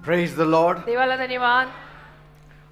Praise the Lord. देवाला धन्यवाद.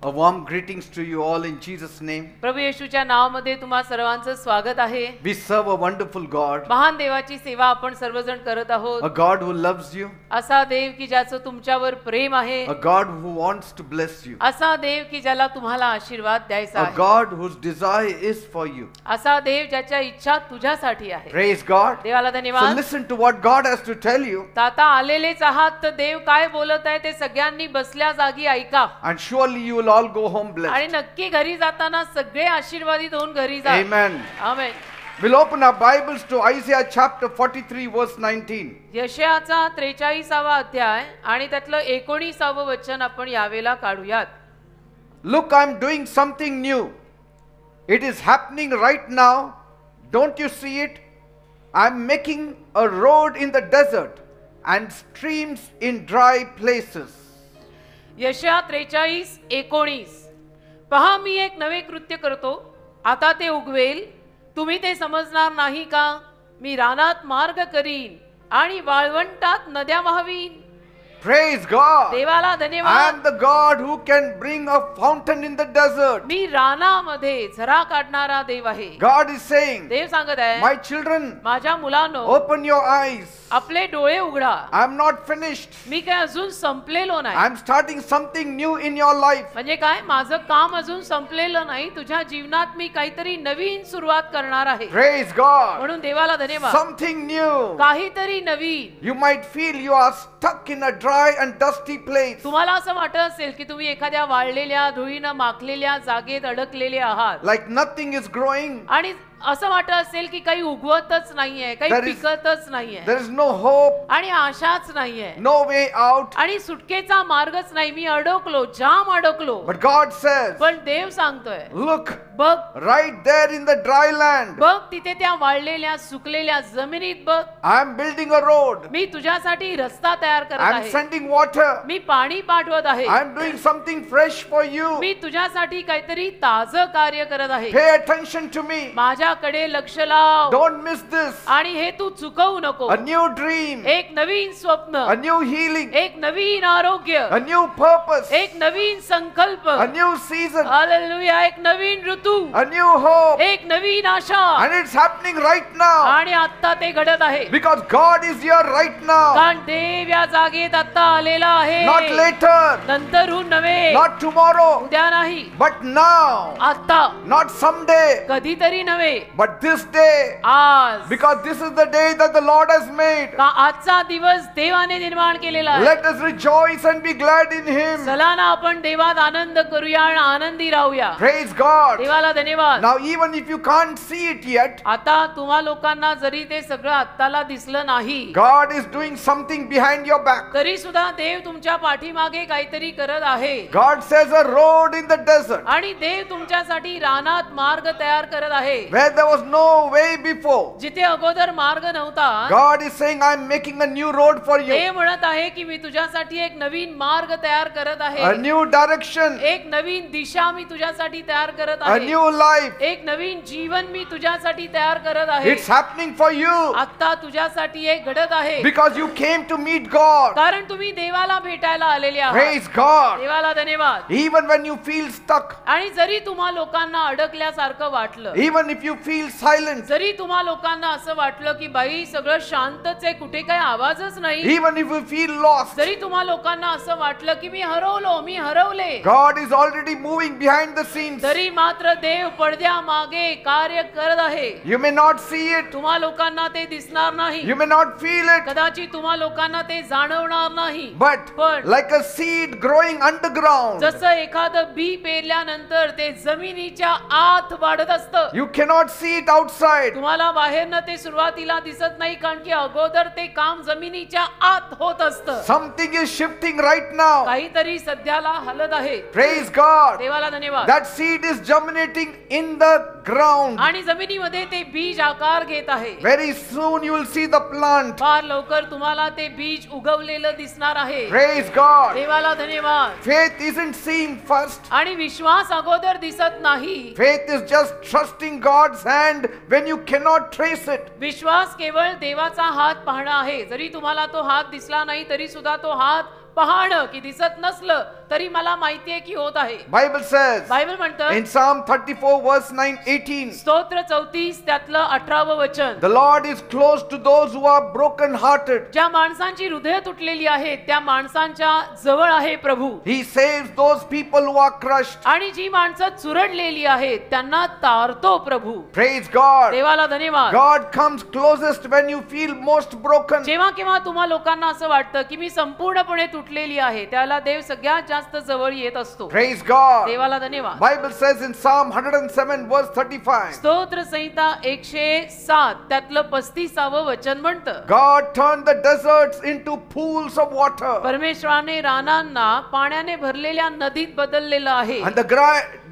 A warm greetings to you all in Jesus' name. प्रभू येशूच्या नावामध्ये तुम्हा सर्वांचं स्वागत आहे. We serve a wonderful God, महान देवाची सेवा आपण सर्वजण करत आहोत. a God who loves you, असा देव की ज्याचं तुमच्यावर प्रेम आहे. a God who wants to bless you, असा देव की ज्याला तुम्हाला आशीर्वाद द्यायचा a आहे. God whose desire is for you. असा देव ज्याच्या इच्छा तुझ्यासाठी आहे. Praise God. देवाला So धन्यवाद. listen to what God has to tell you, तर आता आलेलेच आहात तर देव काय बोलत आहे ते सगळ्यांनी बसल्या जागी ऐका. and surely you will all go home blessed. आणि नक्की घरी जाताना सगळे आशीर्वादित होऊन घरी जा. Amen. Amen. We'll open our Bibles to Isaiah chapter 43 verse 19. यशायाचा 43वा अध्याय आणि त्यातलं 19वं वचन आपण यावेळेला काढूयात. Look, I'm doing something new. It is happening right now. Don't you see it? I'm making a road in the desert and streams in dry places. यशया 43:19. पहा मी एक नवे कृत्य करतो, आता ते उगवेल, तुम्ही ते समजणार नाही का? मी रानात मार्ग करीन आणि वाळवंटात नद्या वाहवीन. Praise God. देवाला I धन्यवाद. am the God who can bring a fountain in the desert. मी रानामध्ये झरा काढणारा देव आहे. God is saying, देव सांगत आहे, my children, माझ्या मुलांनो, open your eyes. आपले डोळे उघडा. I'm not finished. मी काय अजून संपलेलो नाही. I'm starting something new in your life. म्हणजे काय, माझं काम अजून संपलेलं नाही. तुझ्या जीवनात मी काहीतरी नवीन सुरुवात करणार आहे. Praise God. म्हणून देवाला धन्यवाद. Something new. काहीतरी नवीन. You might feel you are stuck in a dry and dusty place. तुम्हाला असं वाटत असेल की तुम्ही एखाद्या वाळलेल्या धुळीनं माखलेल्या जागेत अडकलेले आहात Like nothing is growing. आणि असं वाटत असेल की काही उगवतच नाहीये, काही There is- पिकतच नाहीये There is no hope, आणि आशाच नाहीये no way out. आणि सुटकेचा मार्गच नाही. मी अडकलो, जाम अडकलो. But God says, पण देव सांगतोय, look, बघ right there in the dry land, बघ तिथे त्या वाळलेल्या सुकलेल्या जमिनीत बघ, I am building a road. मी तुझ्यासाठी रस्ता तयार करत I am आहे. sending water. मी पाणी पाठवत आहे. I am doing something fresh for you. मी तुझ्यासाठी काहीतरी ताजं कार्य करत आहे. Pay attention to me. माझ्याकडे लक्ष लाव Don't miss this. आणि हे तू चुकवू नको. A new dream, एक नवीन स्वप्न, a new healing, एक नवीन आरोग्य, a new purpose, एक नवीन संकल्प, a new season, हालेलुया, एक नवीन ऋतू, a new hope. एक नवीन आशा. And it's happening right now. आणि आता ते घडत आहे. Because God is here right now. कारण देव या जागेत आता आलेला आहे. Not later, नंतरहून नव्हे, not tomorrow, उद्या नाही, but now. आता, Not someday, कधीतरी नव्हे, but this day. आज. Because this is the day that the Lord has made. का आजचा दिवस देवाने निर्माण केलेला आहे. Let us rejoice and be glad in Him. चला ना आपण देवात आनंद करूया आणि आनंदी राहूया. Praise God. देवाला धन्यवाद. Now, even if you can't see it yet, आता तुम्हा लोकांना जरी ते सगळं आत्ताला दिसलं नाही, God is doing something behind your back. तरी सुद्धा देव तुमच्या पाठीमागे काहीतरी करत आहे. God says a road in the desert आणि देव तुमच्यासाठी रानात मार्ग तयार करत आहे. where there was no way before. जिथे अगोदर मार्ग नव्हता, God is saying, I'm making a new road for you. देव म्हणत आहे की मी तुझ्यासाठी एक नवीन मार्ग तयार करत A आहे. new direction, एक नवीन दिशा मी तुझ्यासाठी तयार करत a आहे. new life. एक नवीन जीवन मी तुझ्यासाठी तयार करत आहे. It's happening for you आता तुझ्यासाठी एक घडत आहे. because you came to meet God. कारण तुम्ही देवाला भेटायला आलेले आहात. Praise God. देवाला धन्यवाद. Even when you feel stuck, आणि जरी तुम्हा लोकांना अडकल्यासारखं वाटलं, even if you feel silent, जरी तुम्हा लोकांना असं वाटलं की बाई सगळं शांतच आहे, कुठे काही आवाजच नाही, even if you feel lost, जरी तुम्हा लोकांना असं वाटलं की मी हरवलो, मी हरवले, God is already moving behind the scenes. तरी मात्र देव पडद्या मागे कार्य करत आहे. You may not see it, तुम्हा लोकांना ते दिसणार नाही, you may not feel it, कदाचित तुम्हा लोकांना ते जाणवणार नाही, but पण like a seed growing underground, जसं एखादं बी पेरल्यानंतर ते जमिनीच्या आत वाढत असतं. you cannot see it outside. तुम्हाला बाहेरनं ते सुरुवातीला दिसत नाही, कारण की अगोदर ते काम जमिनीच्या आत होत असतं. Something is shifting right now. काहीतरी सध्याला हलत आहे. Praise God. देवाला धन्यवाद. That seed is germinating in the ground. आणि जमिनीमध्ये ते बीज आकार घेत आहे. Very soon you will see the plant. फार लवकर तुम्हाला ते बीज उगवलेलं दिसणार आहे. Praise God. देवाला धन्यवाद. Faith isn't seen first. आणि विश्वास अगोदर दिसत नाही. Faith is just trusting God's hand when you cannot trace it. विश्वास केवळ देवाचा हात पाहणं आहे. जरी तुम्हाला तो हात दिसला नाही तरी सुद्धा तो हात पाहणं की दिसत नसलं तरी मला माहिती आहे की होत आहे. Bible says बायबल म्हणतं in Psalm 34 verse 9-18, स्तोत्र 34 त्यातलं 18वं वचन, the Lord is close to those who are broken hearted. ज्या माणसांची हृदय तुटलेली आहेत त्या माणसांच्या जवळ आहे प्रभू. He saves those people who are crushed. आणि जी माणसं चुरडलेली आहेत त्यांना तारतो प्रभू. Praise God. देवाला धन्यवाद. God comes closest when you feel most broken. जेव्हा केव्हा तुम्हा लोकांना असं वाटतं की मी संपूर्णपणे तुटलेली आहे त्याला देव सगळ्यात जास्त जवळ येत असतो. Praise God. देवाला धन्यवाद. Bible says in Psalm 107 verse 35, स्तोत्र संहिता 107 त्यातलं 35वं वचन म्हणतं, God turned the deserts into pools of water परमेश्वराने रानांना पाण्याने भरलेल्या नदीत बदललेलं आहे and the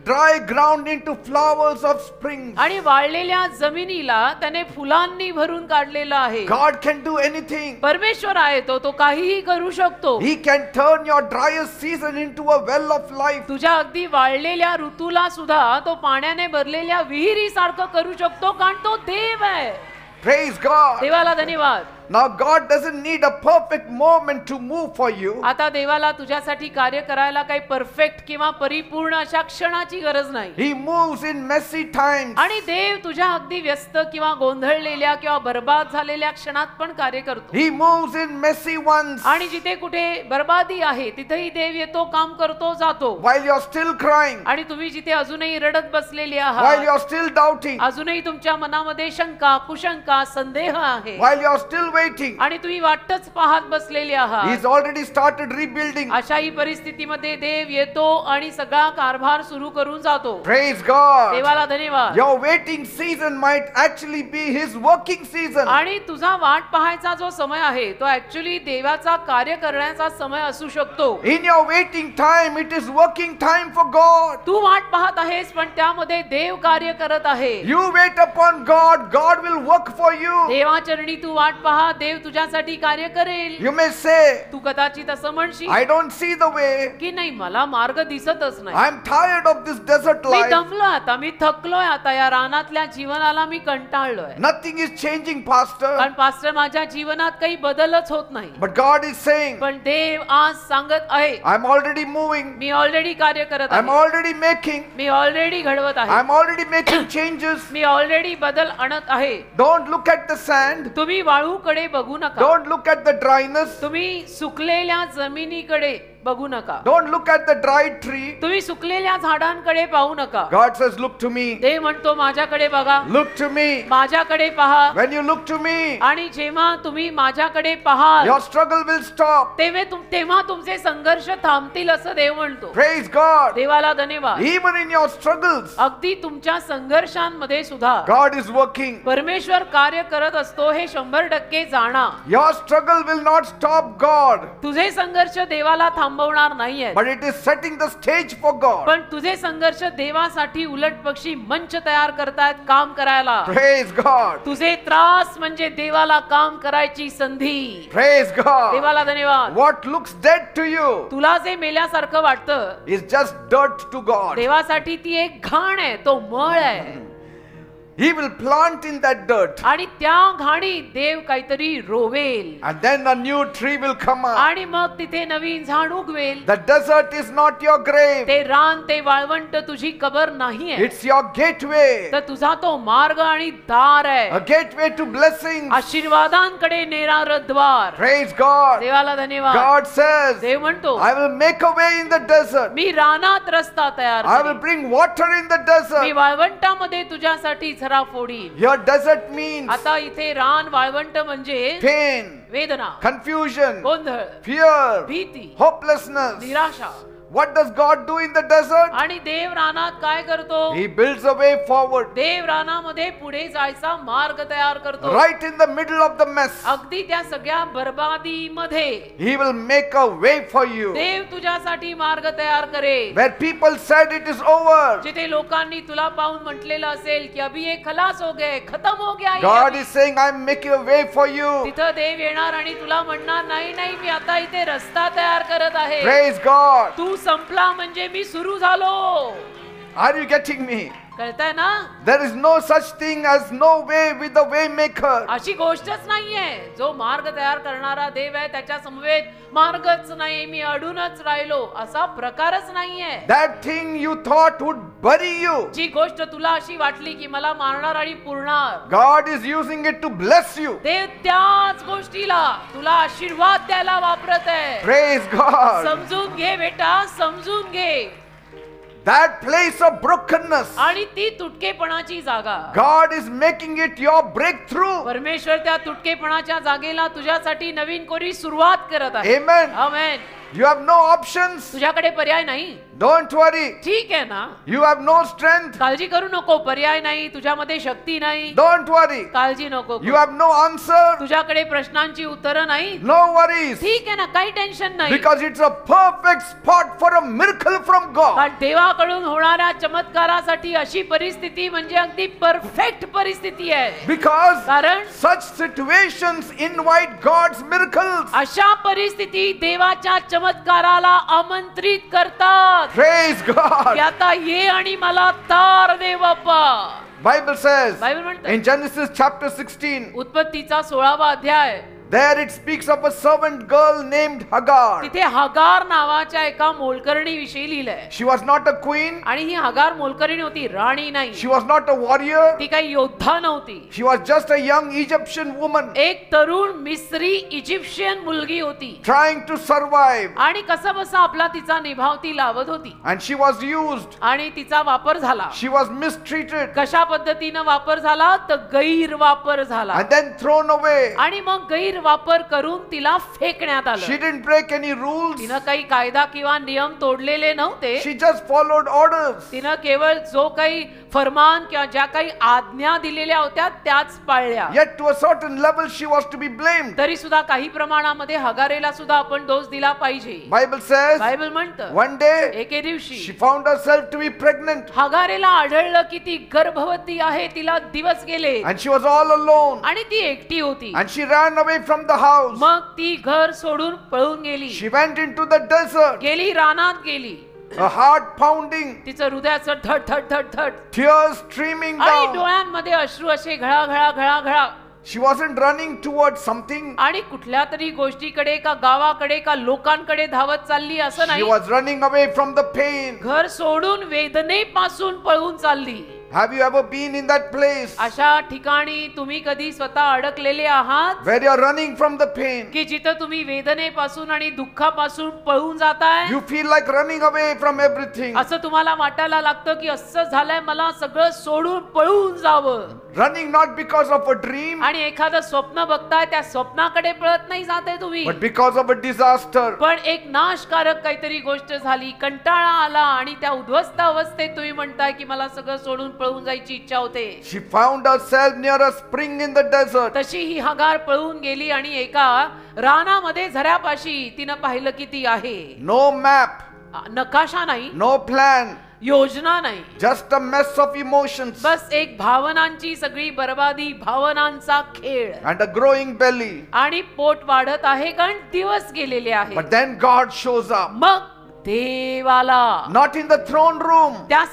dry ground into flowers of springs. आणि वाळलेल्या जमिनीला त्याने फुलांनी भरून काढलेलं आहे. God can do anything. परमेश्वर आहे तो काहीही करू शकतो. He can turn your driest season into a well of life. तुझ्या अगदी वाळलेल्या ऋतूला सुद्धा तो पाण्याने भरलेल्या विहिरी सारखं करू शकतो कारण तो देव आहे. Praise God. देवाला धन्यवाद. Now God doesn't need a perfect moment to move for you. आता देवाला तुझ्यासाठी कार्य करायला काही परफेक्ट किंवा परिपूर्ण अशा क्षणाची गरज नाही. He moves in messy times. आणि देव तुझ्या अगदी व्यस्त किंवा गोंधळलेल्या किंवा बर्बाद झालेल्या क्षणात पण कार्य करतो. He moves in messy ones. आणि जिथे कुठे बर्बादी आहे तिथेही देव येतो, काम करतो, जातो. While you're still crying. आणि तुम्ही जिथे अजूनही रडत बसलेले While आहात, you're still doubting. अजूनही तुमच्या मनामध्ये शंका, कुशंका, संदेह आहे While you're still waiting. आणि तुम्ही वाटच पाहत बसलेले आहात, He's already started rebuilding. अशाही परिस्थितीमध्ये देव येतो आणि सगळा कारभार सुरू करून जातो. Praise God. देवाला धन्यवाद. Your waiting season might actually be His working season. आणि तुझा वाट पाहायचा जो समय आहे तो ऍक्च्युली देवाचा कार्य करण्याचा समय असू शकतो. In your waiting time, it is working time for God. तू वाट पाहत आहेस पण त्यामध्ये देव कार्य करत आहे. You wait upon God, God will work for you. देवाचरणी तू वाट पहा, देव तुझ्यासाठी कार्य करेल. You may say, तू कदाचित असं म्हणशील I don't see the way. की नाही मला मार्ग दिसतच नाही. I'm tired of this desert me life. दमलो आता, मी थकलोय आता, या रानातल्या जीवनाला मी कंटाळलोय. Nothing is changing, Pastor. कारण पास्टर माझ्या जीवनात काही बदलच होत नाही. But God is saying, पण देव आज सांगत आहे I'm already moving. Me already कार्य करत I'm आहे, already making. मी ऑलरेडी घडवत आहे, I'm already making changes. Me already बदल आणत आहे. Don't look at the sand. तुम्ही वाळूकडे बघू नका, Don't look at the dryness. तुम्ही सुकलेल्या जमिनीकडे बघू नका, Don't look at the dried tree. तुम्ही सुकलेल्या झाडांकडे पाहू नका. God says, look to me. देव म्हणतो माझ्याकडे बघा, Look to me. माझ्याकडे पहा. When you look to me, आणि जेव्हा तुम्ही माझ्याकडे पाहाल your struggle will stop. तेव्हा तुमचे संघर्ष थांबतील असं देव म्हणतो. Praise God. देवाला धन्यवाद. Even in your struggles, अगदी तुमच्या संघर्षांमध्ये सुद्धा God is working. परमेश्वर कार्य करत असतो हे 100% जाणा. Your struggle will not stop God, तुझे संघर्ष देवाला थांबवणार नाहीये, but it is setting the stage for God. पण तुझे संघर्ष देवासाठी उलट पक्षी मंच तयार करतायत काम करायला. Praise God. तुझे त्रास म्हणजे देवाला काम करायची संधी. Praise God. देवाला धन्यवाद. What looks dead to you तुला जे मेल्यासारखं वाटतं is just dirt to God. देवासाठी ती एक घाण आहे, तो मळ आहे. He will plant in that dirt, आणि त्या घाणीत देव काहीतरी रोवेल and then a new tree will come up. आणि मग तिथे नवीन झाड उगवेल. The desert is not your grave, ते रान, ते वाळवंट तुझी कबर नाहीये, it's your gateway. तर तुझा तो मार्ग आणि दार आहे, A gateway to blessings. आशीर्वादांकडे नेणारं द्वार. Praise God. देवाला धन्यवाद. God says, देव म्हणतो I will make a way in the desert. मी रानात रस्ता तयार I will करीन. bring water in the me desert. वाळवंटामध्ये तुझ्यासाठी झरा फोडीन. Your desert means आता इथे रान वाळवंट म्हणजे pain, वेदना, confusion, गोंधळ, fear, भीती, hopelessness. निराशा. What does God do in the desert? आणि देव रानात काय करतो? He builds a way forward, देव रानामध्ये पुढे जायचा मार्ग तयार करतो. right in the middle of the mess. अगदी त्या सगळ्या बर्बादीमध्ये He will make a way for you. देव तुझ्यासाठी मार्ग तयार करेल. Where people said it is over, जिथे लोकांनी तुला पाहून म्हटलेलं असेल की अभी ये खलास हो गए, खतम हो गया ये God अभी. is saying, I'm making a way for you. तिथं देव येणार आणि तुला म्हणणार नाही नाही मी आता इथे रस्ता तयार करत आहे. Praise God. तू संपला म्हणजे मी सुरू झालो. Are you getting me? कळतंय ना? There is no such thing as no way with the way maker. अशी गोष्टच नाहीये. जो मार्ग तयार करणारा देव आहे त्याच्या समवेत मार्गच नाही, मी अडूनच राहिलो, असा प्रकारच नाहीये. That thing you thought would bury you, जी गोष्ट तुला अशी वाटली की मला मारणार आणि पुरणार, God is using it to bless you. देव त्याच गोष्टीला तुला आशीर्वाद द्यायला वापरत आहे. Praise God. समजून घे बेटा, समजून घे. That place of brokenness, आणि ती तुटकेपणाची जागा, God is making it your breakthrough. परमेश्वर त्या तुटकेपणाच्या जागेला तुझ्यासाठी नवीन कोरी सुरुवात करत आहे. Amen. Amen. You have no options. तुझ्याकडे पर्याय नाही. Don't worry. ठीक आहे ना? You have no strength. काळजी करू नको. पर्याय नाही, तुझ्यामध्ये शक्ती नाही. Don't worry. काळजी नको. You have no answer. तुझ्याकडे प्रश्नांची उत्तरं नाही. No worries. ठीक आहे ना, काही टेन्शन नाही. Because it's a perfect spot for a miracle from God. कारण देवाकडून होणाऱ्या चमत्कारासाठी अशी परिस्थिती म्हणजे अगदी परफेक्ट परिस्थिती आहे. Because कारण such situations invite God's miracles. अशा परिस्थिती देवाच्या चमत्काराला आमंत्रित करतात. Praise God. की आता ये आणि मला तार दे बाप्पा. Bible says बायबल म्हणतं in Genesis chapter 16, उत्पत्तीचा 16वा अध्याय, there it speaks of a servant girl named Hagar. तिथे हगार नावाच्या एका मोलकरणी विषयी लिहिलंय. She was not a queen. आणि ही हगार मोलकरणी होती, राणी नाही. She was not a warrior. ती काही योद्धा नव्हती. She was just a young Egyptian woman एक तरुण मिस्री इजिप्शियन मुलगी होती. trying to survive. आणि कसं बसा आपला तिचा निभाव ती लावत होती. And she was used. आणि तिचा वापर झाला. She was mistreated. कशा पद्धतीनं वापर झाला तर गैरवापर झाला. And then thrown away. आणि मग गैरवापर करून तिला फेकण्यात आलं. She didn't break any rules. तिनं काही कायदा किंवा नियम तोडलेले नव्हते. She just followed orders. तिनं केवळ जो काही फरमान किंवा ज्या काही आज्ञा दिलेल्या होत्या त्याच पाळल्या. Yet to a certain level she was to be blamed. तरी सुद्धा काही प्रमाणामध्ये हगारेला सुद्धा आपण दोष दिला पाहिजे. Bible says बायबल म्हणतं one day एके दिवशी she found herself to be pregnant. हगारेला आढळलं की ती गर्भवती आहे. तिला दिवस गेले And she was all alone. आणि ती एकटी होती. And she ran away from the house. मग ती घर सोडून पळून गेली. She went into the desert. गेली, रानात गेली. Her heart pounding. तिचं हृदयाचं धड धड धड धड Tears streaming आणि down. डोळ्यांमध्ये अश्रू असे घळा घळा घळा घळा. She wasn't running towards something. आणि कुठल्या तरी गोष्टीकडे का गावाकडे का लोकांकडे धावत चालली असं She नाही. was running away from the pain. घर सोडून वेदनेपासून पळून चालली. Have you ever been in that place अशा ठिकाणी तुम्ही कधी स्वतः अडकलेले आहात where you're running from the pain? की जिथं तुम्ही वेदनेपासून आणि दुःखापासून पळून जाताय? You feel like running away from everything. असं तुम्हाला वाटायला लागतं की असं झालंय मला सगळं सोडून पळून जावं. Running not because of a dream, आणि एखादं स्वप्न बघताय त्या स्वप्नाकडे पळत नाही जाते तुम्ही, but because of a disaster. पण एक नाशकारक काहीतरी गोष्ट झाली, कंटाळा आला आणि त्या उद्ध्वस्त अवस्थेत तुम्ही म्हणताय की मला सगळं सोडून पळून जायची इच्छा होते. She found herself near a spring in the desert. तशी ही हगार पळून गेली आणि एका रानामध्ये झऱ्यापाशी तिनं पाहिलं की ती आहे. No map, नकाशा नाही, no plan, योजना नाही, just a mess of emotions बस एक भावनांची सगळी बर्बादी, भावनांचा खेळ. and a growing belly. आणि पोट वाढत आहे कारण दिवस गेलेले आहे. But then God shows up. मग देवाला Not in the throne room, त्या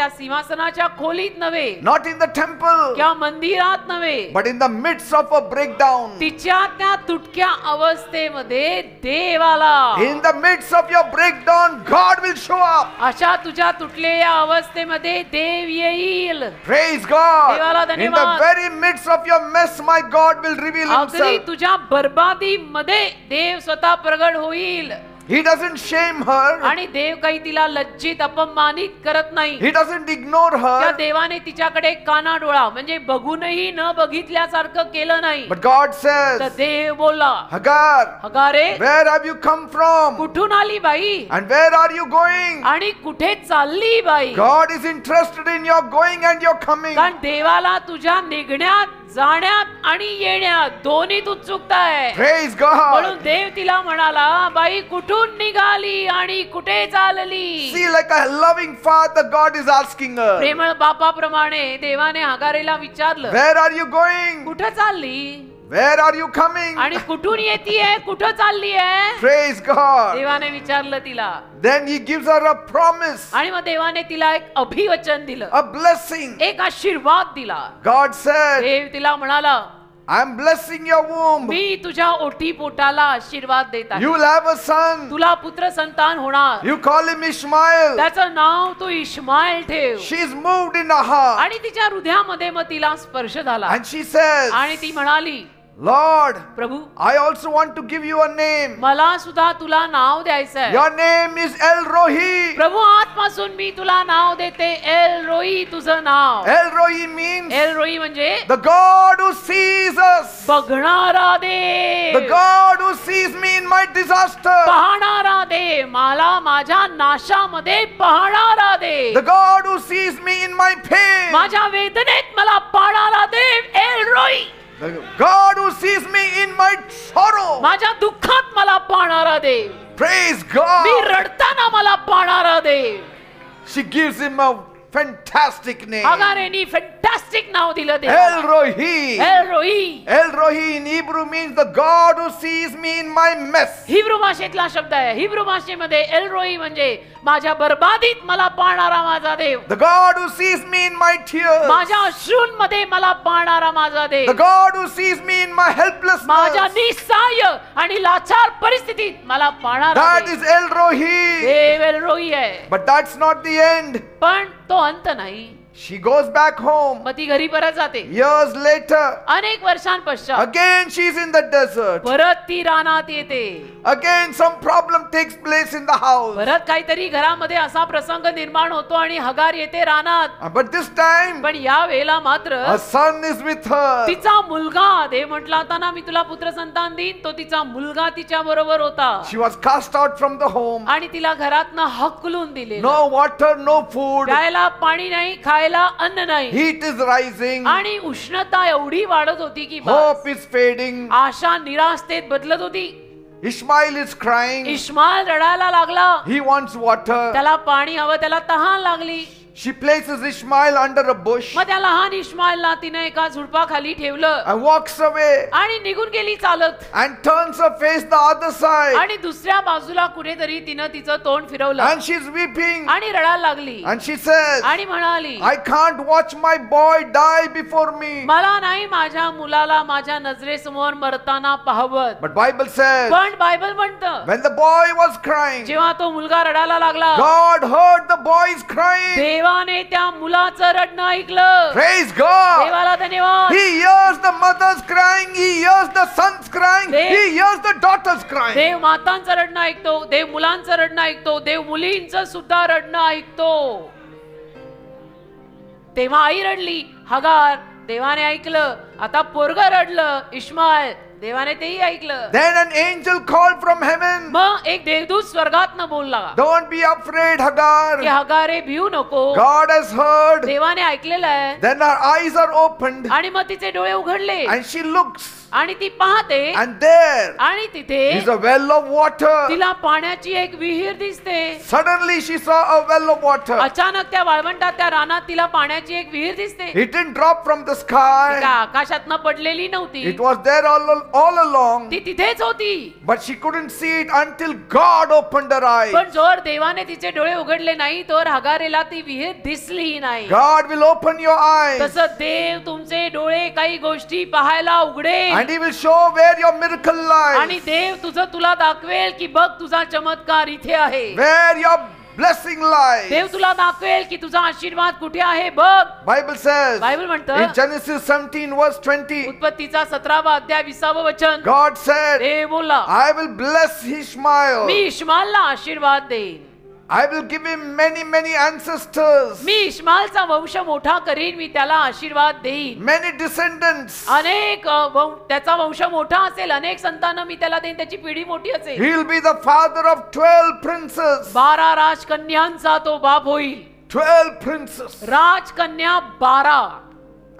सिंहासनाच्या खोलीत नव्हे, not in the temple, किंवा मंदिरात नव्हे, but in the midst of a breakdown. तिच्या त्या तुटक्या अवस्थेमध्ये देवाला. In the midst of your breakdown, God will show up. अशा तुझ्या तुटलेल्या अवस्थेमध्ये देव येईल. Praise God. देवाला In the धन्यवाद. very midst of your mess, my God will reveal अगदी himself. तुझ्या बर्बादी मध्ये देव स्वतः प्रगट होईल. He doesn't shame her. आणि देव काही तिला लज्जित अपमानित करत नाही. He doesn't ignore त्या her. देवाने तिच्याकडे काना डोळा म्हणजे बघूनही न बघितल्यासारखं केलं नाही. But God तर says, देव बोला, Hagar, हगारे where have you come from? कुठून आली बाई And where are you going? आणि कुठे चालली बाई? God is interested in your going and your coming. कारण देवाला तुझ्या निघण्यात, जाण्यात आणि येण्यात दोन्हीत उत्सुकता आहे. Praise म्हणून God. देव तिला म्हणाला, बाई कुठून निघाली आणि कुठे चालली? See, like a loving father, God is asking her, प्रेमळ बापाप्रमाणे देवाने हगारेला विचारलं, where are you going? कुठे चालली? Where are you coming? आणि कुठून येतीये, कुठं चालली आहे? Praise God. देवाने विचारलं तिला. Then he gives her a promise, आणि मग देवाने तिला एक अभिवचन दिलं, a blessing. एक आशीर्वाद दिला. God said, देव तिला म्हणाला, I'm blessing your womb. मी तुझ्या ओटी पोटाला आशीर्वाद देत आहे. You will have a son. तुला पुत्र संतान होणार. You call him Ishmael. त्याचं नाव तू इश्माईल ठेव. She's moved in her heart. आणि तिच्या हृदयामध्ये मग तिला स्पर्श झाला. And she says, आणि ती म्हणाली, Lord, Prabhu, I also want to give you a name. मला सुद्धा तुला नाव द्यायचं आहे. Your name is El Rohi. प्रभू, आजपासून मी तुला नाव देते एल रोई. तुझं नाव El Rohi means एल रोई म्हणजे the God who sees us. बघणारा The Dev. God who sees me in my disaster. पाहणारा देव, मला माझ्या नाशामध्ये पाहणारा देव. The God who sees me in my pain. माझ्या वेदनेत मला पाहणारा देव एल रोई. The God who sees me in my sorrow. माझ्या दुःखात मला पाहणारा देव. Praise मी God. रडताना मला पाहणारा देव. She gives him a fantastic name. हगारेनी फॅन्टॅस्टिक नाव दिलं El देवाला. Rohi. El Roi. El Rohi in Hebrew means the God who sees me in my mess. Hebrew भाषेतला शब्द आहे. हिब्रू भाषेमध्ये एल रोई म्हणजे माझ्या बर्बादीत मला पाहणारा माझा देव. The God who sees me in my tears. माझ्या अश्रूंमध्ये मला पाहणारा माझा The Dev. God who sees me in my माझ्या helplessness. निस्सहाय्य आणि लाचार परिस्थितीत मला पाहणारा That देव. is El Rohi. देव एल रोई आहे. But that's not the end. पण तो अंत नाही. She goes back home. मग ती घरी परत जाते. Years later, अनेक वर्षांपश्चात again she's in the desert. परत ती रानात येते. Again some problem takes place in the house. परत काहीतरी घरामध्ये असा प्रसंग निर्माण होतो आणि हगार येते रानात. But this time, पण या वेळेला मात्र her son is with her. तिचा मुलगा, देव म्हटला होता ना मी तुला पुत्र संतान देईन, तो तिचा मुलगा तिच्या बरोबर होता. She was cast out from the home. आणि तिला घरातनं हकलून दिले. No water, no food. प्यायला पाणी नाही, खायला अन्न नाही. Heat is rising. आणि उष्णता एवढी वाढत होती की बस. Hope is fading. आशा निराशतेत बदलत होती. Ishmael is crying. इश्माईल रडायला लागला. He wants water. त्याला पाणी हवं, त्याला तहान लागली. She places Ishmael under a bush मग त्या लहान इश्माईलला तिने एका झुडपाखाली ठेवलं and walks away आणि निघून गेली चालत. and turns her face the other side. आणि दुसऱ्या बाजूला कुठेतरी तिनं तिचं तोंड फिरवलं And she's weeping. आणि रडायला लागली. And she says, आणि म्हणाली, I can't watch my boy die before me. मला नाही माझ्या मुलाला माझ्या नजरेसमोर मरताना पाहवत. But Bible says, पण बायबल म्हणतं when the boy was crying, जेव्हा तो मुलगा रडायला लागला, God heard the boy's crying. देवाने त्या मुलाचं रडणं ऐकलं. Praise God. देवाला धन्यवाद. He hears the mother's crying. He hears the son's crying. Dev- He hears the daughter's crying. देव मातांचं रडणं ऐकतो, देव मुलांचं रडणं ऐकतो, देव मुलींचं सुद्धा रडणं ऐकतो. तेव्हा आई रडली, हगार, देवाने ऐकलं. आता पोरगं रडलं, इश्माईल, देवाने तेही ऐकलं. Then an angel called from heaven. मग एक देवदूत स्वर्गातनं बोलला Don't be afraid, की Hagar. हगारे भिऊ नको, God has heard. देवाने ऐकलेलं आहे. Then her eyes are opened आणि मग तिचे डोळे उघडले and she looks. आणि ती पाहते And there आणि तिथे is a well of water. तिला पाण्याची एक विहीर दिसते. Suddenly she saw a well of water. अचानक त्या वाळवंटात त्या रानात तिला पाण्याची एक विहीर दिसते. It didn't drop from the ती sky. काय आकाशातनं पडलेली नव्हती. It was there all along. ती तिथेच होती. But she couldn't see it until God opened her eyes. पण जोर देवाने तिचे डोळे उघडले नाही तोवर हगारेला ती विहीर दिसली नाही. God will open your eyes. तसं देव तुमचे डोळे काही गोष्टी पाहायला उघडेल. And He will show where your miracle आणि lies. देव तुझं तुला दाखवेल की बघ तुझा चमत्कार इथे आहे. Where your blessing lies. देव तुला दाखवेल की तुझा आशीर्वाद कुठे आहे बघ. Bible says बायबल म्हणतं in Genesis 17 verse 20, उत्पत्तीचा 17वा अध्याय 20वे वचन, God said, देव बोलला, I will bless Ishmael. मी इश्माईलला आशीर्वाद देईन. I will give him many ancestors, मी इश्माईलचा वंश मोठा करीन, मी त्याला आशीर्वाद देईन. many descendants. अनेक त्याचा वंश मोठा असेल, अनेक संतान मी त्याला देईन, त्याची पिढी मोठी असेल. He'll be the father of 12 princes. 12 राजकन्यांचा तो बाप होईल. 12 princes. राजकन्या 12.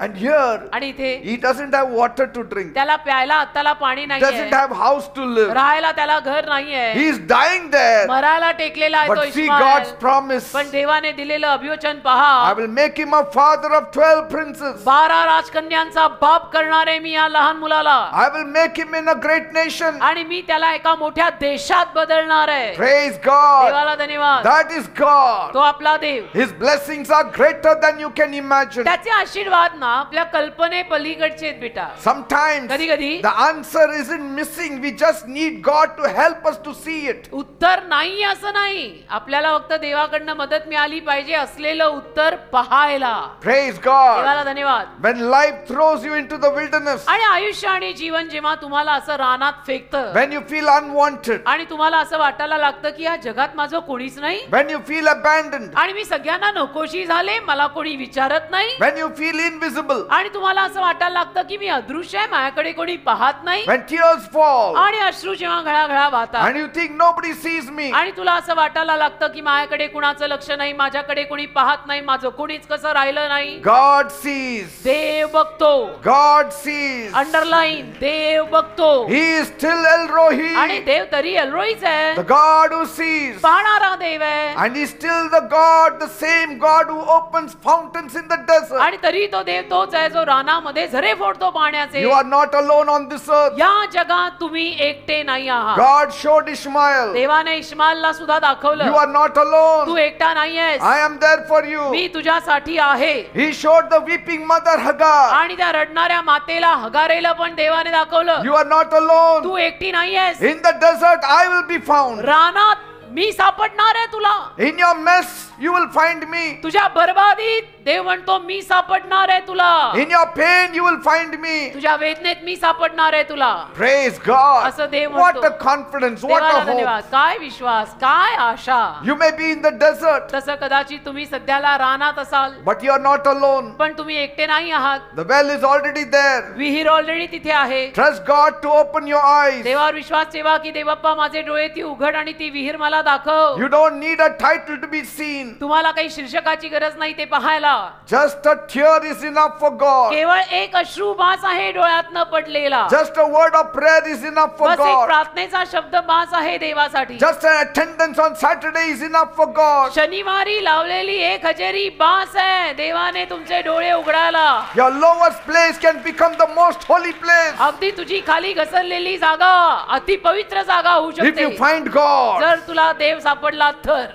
And here, आणि इथे he doesn't have water to drink. त्याला प्यायला आत्ताला पाणी Doesn't नाहीये, have house to live. राहायला त्याला घर नाहीये, He is dying there. मरायला टेकलेला आहे तो But see God's Ishmael. promise. पण देवाने दिलेलं अभिवचन I पहा, will make him a father of 12 princes. 12 राजकन्यांचा बाप करणारे मी या लहान मुलाला, I will make him in a great nation. आणि मी त्याला एका मोठ्या देशात बदलणार आहे. Praise God. देवाला धन्यवाद. That is God. तो आपला देव. His blessings are greater than you can imagine. त्याचे आशीर्वाद ना आपल्या कल्पने पलीकडचे आहेत बेटा. Sometimes कधी कधी the answer isn't missing. We just need God to help us to see it. उत्तर नाही असं नाही, आपल्याला फक्त देवाकडनं मदत मिळाली पाहिजे असलेलं उत्तर पाहायला. Praise God. देवाला धन्यवाद. When life throws you into the wilderness, आणि आयुष्य आणि जीवन जेव्हा तुम्हाला असं रानात फेकतं, when you feel unwanted, आणि तुम्हाला असं वाटायला लागतं की या जगात माझं कोणीच नाही, when you feel abandoned, आणि मी सगळ्यांना नकोशी झाले, मला कोणी विचारत नाही, when you feel invisible, आणि तुम्हाला असं वाटायला लागतं की मी अदृश्य आहे, माझ्याकडे कोणी पाहत नाही, when tears fall, आणि अश्रू जेव्हा घळाघळा वाहतात, and you think nobody sees me, आणि तुला असं वाटायला लागतं की माझ्याकडे कुणाचं लक्ष नाही, माझ्याकडे कोणी पाहत नाही, माझं कोणीच कसं राहिलं नाही. God sees. देव बघतो. God sees. अंडरलाईन, देव बघतो. He is still El Rohi, आणि देव तरी एल्रोईच आहे, the God who sees. पाहणारा देव आहे, And he's still the God, the same God who opens fountains in the desert. आणि तरी तो देव तोच आहे जो रानामध्ये झरे फोडतो पाण्याचे. You are not alone on this earth. या जगात तुम्ही एकटे नाही आहात. God showed Ishmael, देवाने इश्माएलला सुद्धा you दाखवलं, are not तू alone. एकटा नाहीयेस, I am there for you. मी तुझ्यासाठी आहे. He showed the weeping mother Hagar, आणि त्या रडणाऱ्या मातेला हगारेला पण देवाने दाखवलं, you are not alone. तू एकटी नाहीयेस, In the desert I will be found. रानात मी सापडणार आहे तुला. In your mess you will find me. तुझ्या बरबादीत देव म्हणतो मी सापडणार आहे तुला. In your pain you will find me. तुझ्या वेदनेत मी सापडणार आहे तुला. Praise God. असं देव What म्हणतो. a confidence, what देवाला a hope. धन्यवाद. काय विश्वास, काय आशा. You may be in the desert, तसं कदाचित तुम्ही सध्याला रानात असाल, but you are not alone. पण तुम्ही एकटे नाही आहात. The well is already there. विहीर ऑलरेडी तिथे आहे. Trust God to open your eyes. देवावर विश्वास ठेवा की देवप्पा माझे डोळे ती उघड आणि ती विहीर मला दाखव. You don't need a title to be seen. तुम्हाला काही शीर्षकाची गरज नाही ते पाहायला. Just a tear is enough for God. केवळ एक अश्रुबास आहे डोळ्यातनं पडलेला. Just a word of prayer is enough for बस एक God. प्रार्थनेचा शब्द बास आहे देवासाठी. Just an attendance on Saturday is enough for God. शनिवारी लावलेली एक हजेरी बास आहे देवाने तुमचे डोळे उघडायला. Your lowest place can become the most holy place अगदी तुझी खाली घसरलेली जागा अति पवित्र जागा होऊ if शकते you find God. जर तुला देव सापडला तर.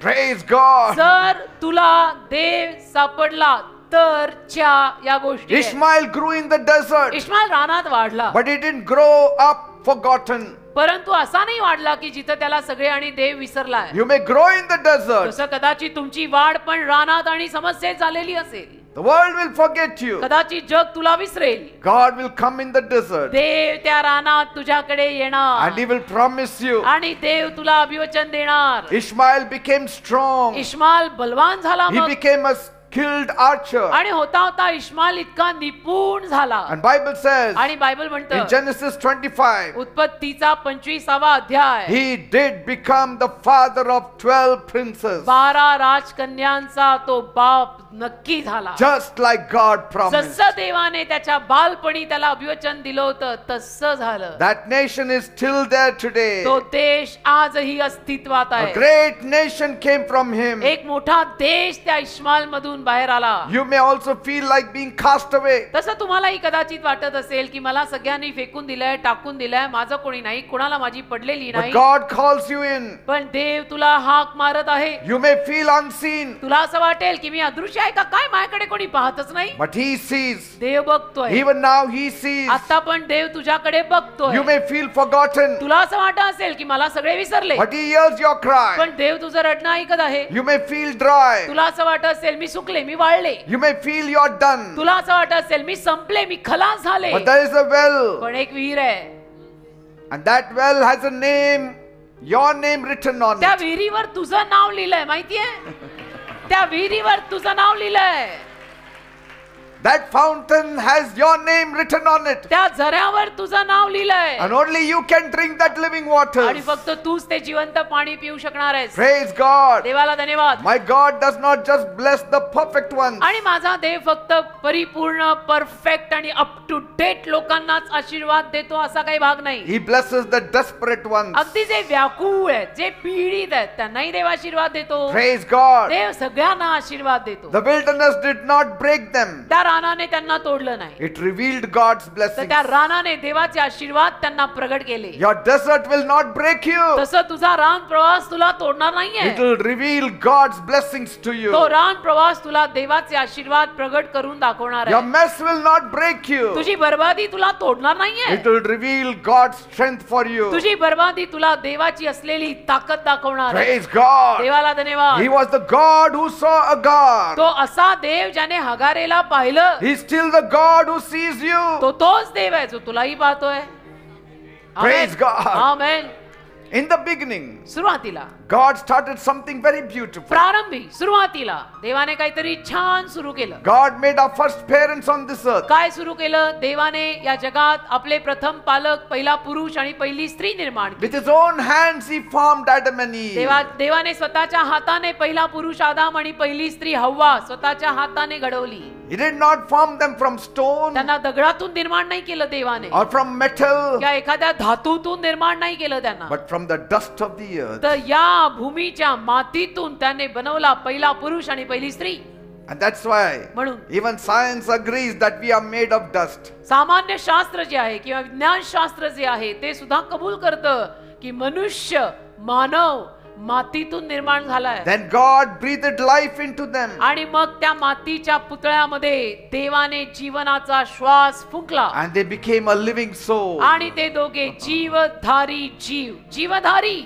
Praise God. जर तुला देव सापडला तर या गोष्टी आहेत. Ishmael grew in the desert, इश्माईल रानात वाढला, but he didn't grow up forgotten. परंतु असा नाही वाढला की जिथं त्याला सगळे आणि देव विसरलाय. You may grow in the desert. तसं कदाचित तुमची वाढ पण रानात आणि समस्येत झालेली असेल. The world will forget you. कदाचित जग तुला visceral. God will come in the desert देव त्या रानात तुझ्याकडे येणार and he will promise you. आणि देव तुला अभिवचन देणार. Ishmael became strong. इश्माईल बलवान झाला He मग, became a skilled archer. आणि होता होता इश्माईल इतका निपुण झाला. And Bible says आणि बायबल in म्हणतं Genesis 25, उत्पत्तीचा 25वा अध्याय, he did become the father of 12 princes, 12 राजकन्यांचा तो बाप नक्की झाला. just like God promised. जसं देवाने त्याच्या बालपणी त्याला अभिवचन दिलं होतं तसं झालं. That nation is still there today. तो देश आजही अस्तित्वात A आहे. great nation came from him. एक मोठा देश त्या इश्माईल मधून बाहेर आला. You may also feel like being cast away. तसं तुम्हालाही कदाचित वाटत असेल की मला सगळ्यांनी फेकून दिलंय, टाकून दिलंय, माझं कोणी नाही, कुणाला माझी पडलेली But नाही. God calls you in. पण देव तुला हाक मारत आहे. You may feel unseen, तुला असं वाटेल की मी अदृश्य आहे का काय, माझ्याकडे कोणी पाहतच नाही. but he sees. देव बघतोय. Even now he sees. आता पण देव तुझ्याकडे बघतोय. You may feel forgotten, तुला असं वाटत असेल की मला सगळे विसरले, but he hears your cry. पण देव तुझं रडणं ऐकत आहे. You may feel dry. तुला असं वाटत असेल मी सुकले, मी वाळले. You may feel you're done. तुला असं वाटत असेल मी संपले, मी खलास झाले. But there is a well, पण एक विहीर आहे. and that well has a name, your name written on त्या it. विहिरीवर तुझं नाव लिहिलंय, माहितीये? त्या विहिरीवर तुझं नाव लिहिलंय. That fountain has your name written on it. त्या झऱ्यावर तुझं नाव लिहिलंय And only you can drink that living water. आणि फक्त तूच ते जिवंत पाणी पिऊ शकणार आहेस. Praise God. देवाला धन्यवाद. My God does not just bless the perfect ones. आणि माझा देव फक्त परिपूर्ण परफेक्ट आणि अप टू डेट लोकांनाच आशीर्वाद देतो असा काही भाग नाही. He blesses the desperate ones. अगदी जे व्याकुळ आहेत, जे पीडित आहेत, त्यांनाही देव आशीर्वाद देतो. Praise God. देव सगळ्यांना आशीर्वाद देतो. The wilderness did not break them. त्या रानाने त्यांना तोडलं नाही. It revealed God's तर blessings. त्या रानाने देवाचे आशीर्वाद त्यांना प्रगट केले. Your desert will not break you. तसं तुझा रान प्रवास तुला तोडणार नाहीये. It will reveal God's blessings to you. तो रान प्रवास तुला देवाचे आशीर्वाद प्रगट करून दाखवणार Your आहे. mess will not break you. तुझी बर्बादी तुला तोडणार नाहीये. It will reveal God's strength for you. तुझी बर्बादी तुला देवाची असलेली ताकद दाखवणार आहे. Praise God. देवाला धन्यवाद. He was the God who saw Agar. तो असा देव ज्याने हगारेला पाहिलं, He's still the God who sees you. तो तोच देव आहे जो तुलाही पाहतोय. Praise God. Amen. In the beginning, सुरुवातीला God started something very beautiful. प्रारंभी सुरुवातीला देवाने काहीतरी छान सुरू केलं. God made our first parents on this earth. काय सुरू केलं? देवाने या जगात आपले प्रथम पालक, पहिला पुरुष आणि पहिली स्त्री निर्माण केली. With his own hands he formed Adam and Eve. देवाने स्वतःच्या हाताने पहिला पुरुष आदाम आणि पहिली स्त्री हव्वा स्वतःच्या हाताने घडवली. He did not form them from stone त्यांना दगडातून निर्माण नाही केलं देवाने, or from metal, या एखाद्या धातूतून निर्माण नाही केलं त्यांना, but from the dust of the earth. तर या भूमीच्या मातीतून त्याने बनवला पहिला पुरुष आणि पहिली स्त्री. And that's why म्हणून even science agrees that we are made of dust. सामान्य शास्त्र जे आहे किंवा विज्ञान शास्त्र जे आहे ते सुद्धा कबूल करतं की मनुष्य मानव मातीतून निर्माण झालाय. Then God breathed life into them. आणि मग त्या मातीच्या पुतळ्यामध्ये देवाने जीवनाचा श्वास फुंकला And they became a living soul. आणि ते दोघे जीवधारी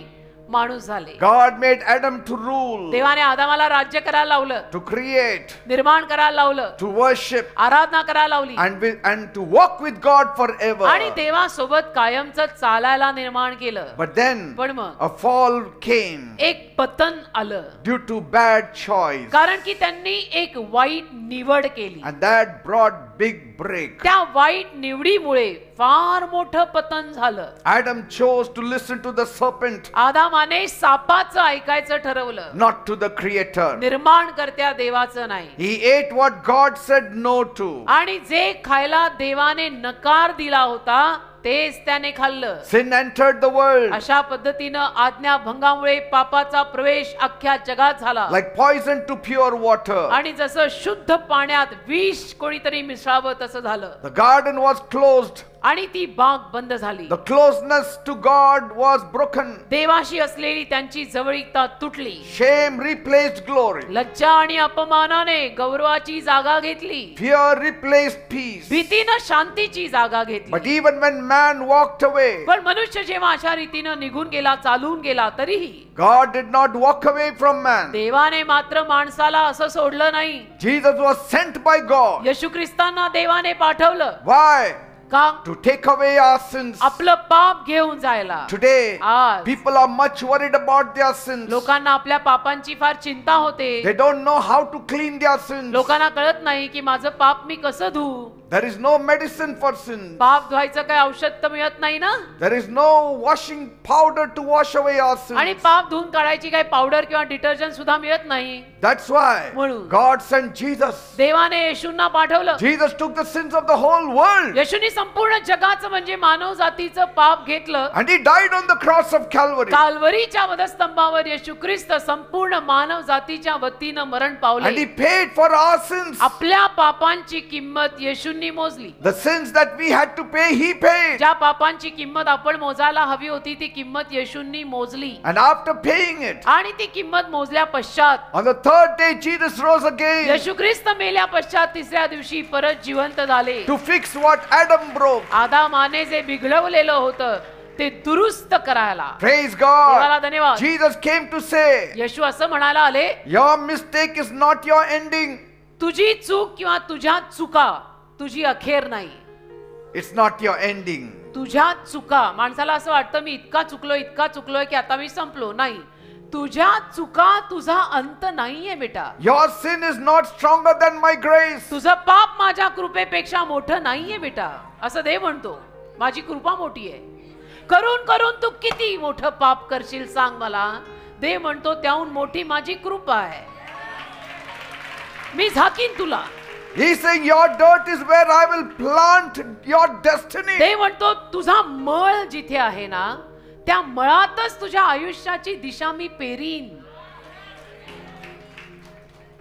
माणूस झाले. God made Adam to rule, देवाने आदामाला राज्य करायला लावलं, to create, निर्माण करायला लावलं, to worship, आराधना करायला लावली and to walk with God forever. आणि देवासोबत कायमचं चालायला निर्माण केलं. But then पण मग a fall came एक पतन आलं, due to bad choice, कारण की त्यांनी एक वाईट निवड केली. and that brought big break. त्या वाईट निवडीमुळे फार मोठं पतन झालं. Adam chose to listen to the serpent, आदामाने सापाचं ऐकायचं ठरवलं, not to the creator. निर्माणकर्त्या देवाचं नाही. He ate what God said no to. आणि जे खायला देवाने नकार दिला होता तेच त्याने खाल्लं. Sin entered the world अशा पद्धतीनं आज्ञाभंगामुळे पापाचा प्रवेश अख्ख्या जगात झाला. like poison to pure water. आणि जसं शुद्ध पाण्यात विष कोणीतरी मिसळावं तसं झालं. The garden was closed. आणि ती बाग बंद झाली. The closeness to God was broken. देवाशी असलेली त्यांची जवळीकता तुटली. Shame replaced glory. लज्जा आणि अपमानाने गौरवाची जागा घेतली. Fear replaced peace. भीतीनं शांतीची जागा घेतली. But even when man walked away, पण मनुष्य जेव्हा अशा रीतीनं निघून गेला, चालून गेला, तरीही God did not walk away from man. देवाने मात्र माणसाला असं सोडलं नाही. Jesus was sent by God. येशू ख्रिस्तांना देवाने पाठवलं. Why? का? To take away our sins. आपलं पाप घेऊन जायला. Today, आज people are much worried about their sins. लोकांना आपल्या पापांची फार चिंता होते. They don't know how to clean their sins. लोकांना कळत नाही की माझं पाप मी कसं धुऊ. There is no medicine for sin. पाप धुवायचं काही औषध तर मिळत नाही ना. There is no washing powder to wash away our आणि sins. पाप धुवून काढायची काही पावडर किंवा डिटर्जंट सुद्धा मिळत नाही. That's why म्हणून God sent Jesus. देवाने येशूंना पाठवलं. Jesus took the sins of the whole world. येशूनी संपूर्ण जगाचं म्हणजे मानव जातीचं पाप घेतलं. And he died on the cross of Calvary. काल्वरीच्या वधस्तंभावर येशू ख्रिस्त संपूर्ण मानव जातीच्या वतीनं मरण And पावले. he paid for our sins. आपल्या पापांची किंमत येशूंनी मोजली. The sins that we had to pay, he paid. ज्या पापांची किंमत आपण मोजायला हवी होती ती किंमत येशूंनी मोजली. And after paying it, आणि ती किंमत मोजल्या पश्चात on the third day, Jesus rose again येशू ख्रिस्त मेल्या पश्चात तिसऱ्या दिवशी परत जिवंत झाले. to fix what Adam broke. आदामाने जे बिघडवलेलं होतं ते दुरुस्त करायला. Praise देवाला God. धन्यवाद. Jesus came to say, येशू असं म्हणायला आले, your mistake is not your ending. तुझी चूक किंवा तुझ्या चुका तुझी अखेर नाही. It's not your ending. तुझ्या चुका, माणसाला असं वाटतं मी इतका चुकलोय की आता मी संपलो. नाही, तुझ्या चुका तुझा अंत नाहीये बेटा. Your sin is not stronger than my grace. तुझं पाप माझ्या कृपेपेक्षा मोठं नाहीये बेटा, असं देव म्हणतो. माझी कृपा मोठी आहे. करून करून तू किती मोठं पाप करशील सांग मला. देव म्हणतो त्याहून मोठी माझी कृपा आहे. मी झाकीन तुला. He's saying your dirt is where I will plant your destiny. देव म्हणतो तुझा मळ जिथे आहे ना, त्या मळातच तुझ्या आयुष्याची दिशा मी पेरीन.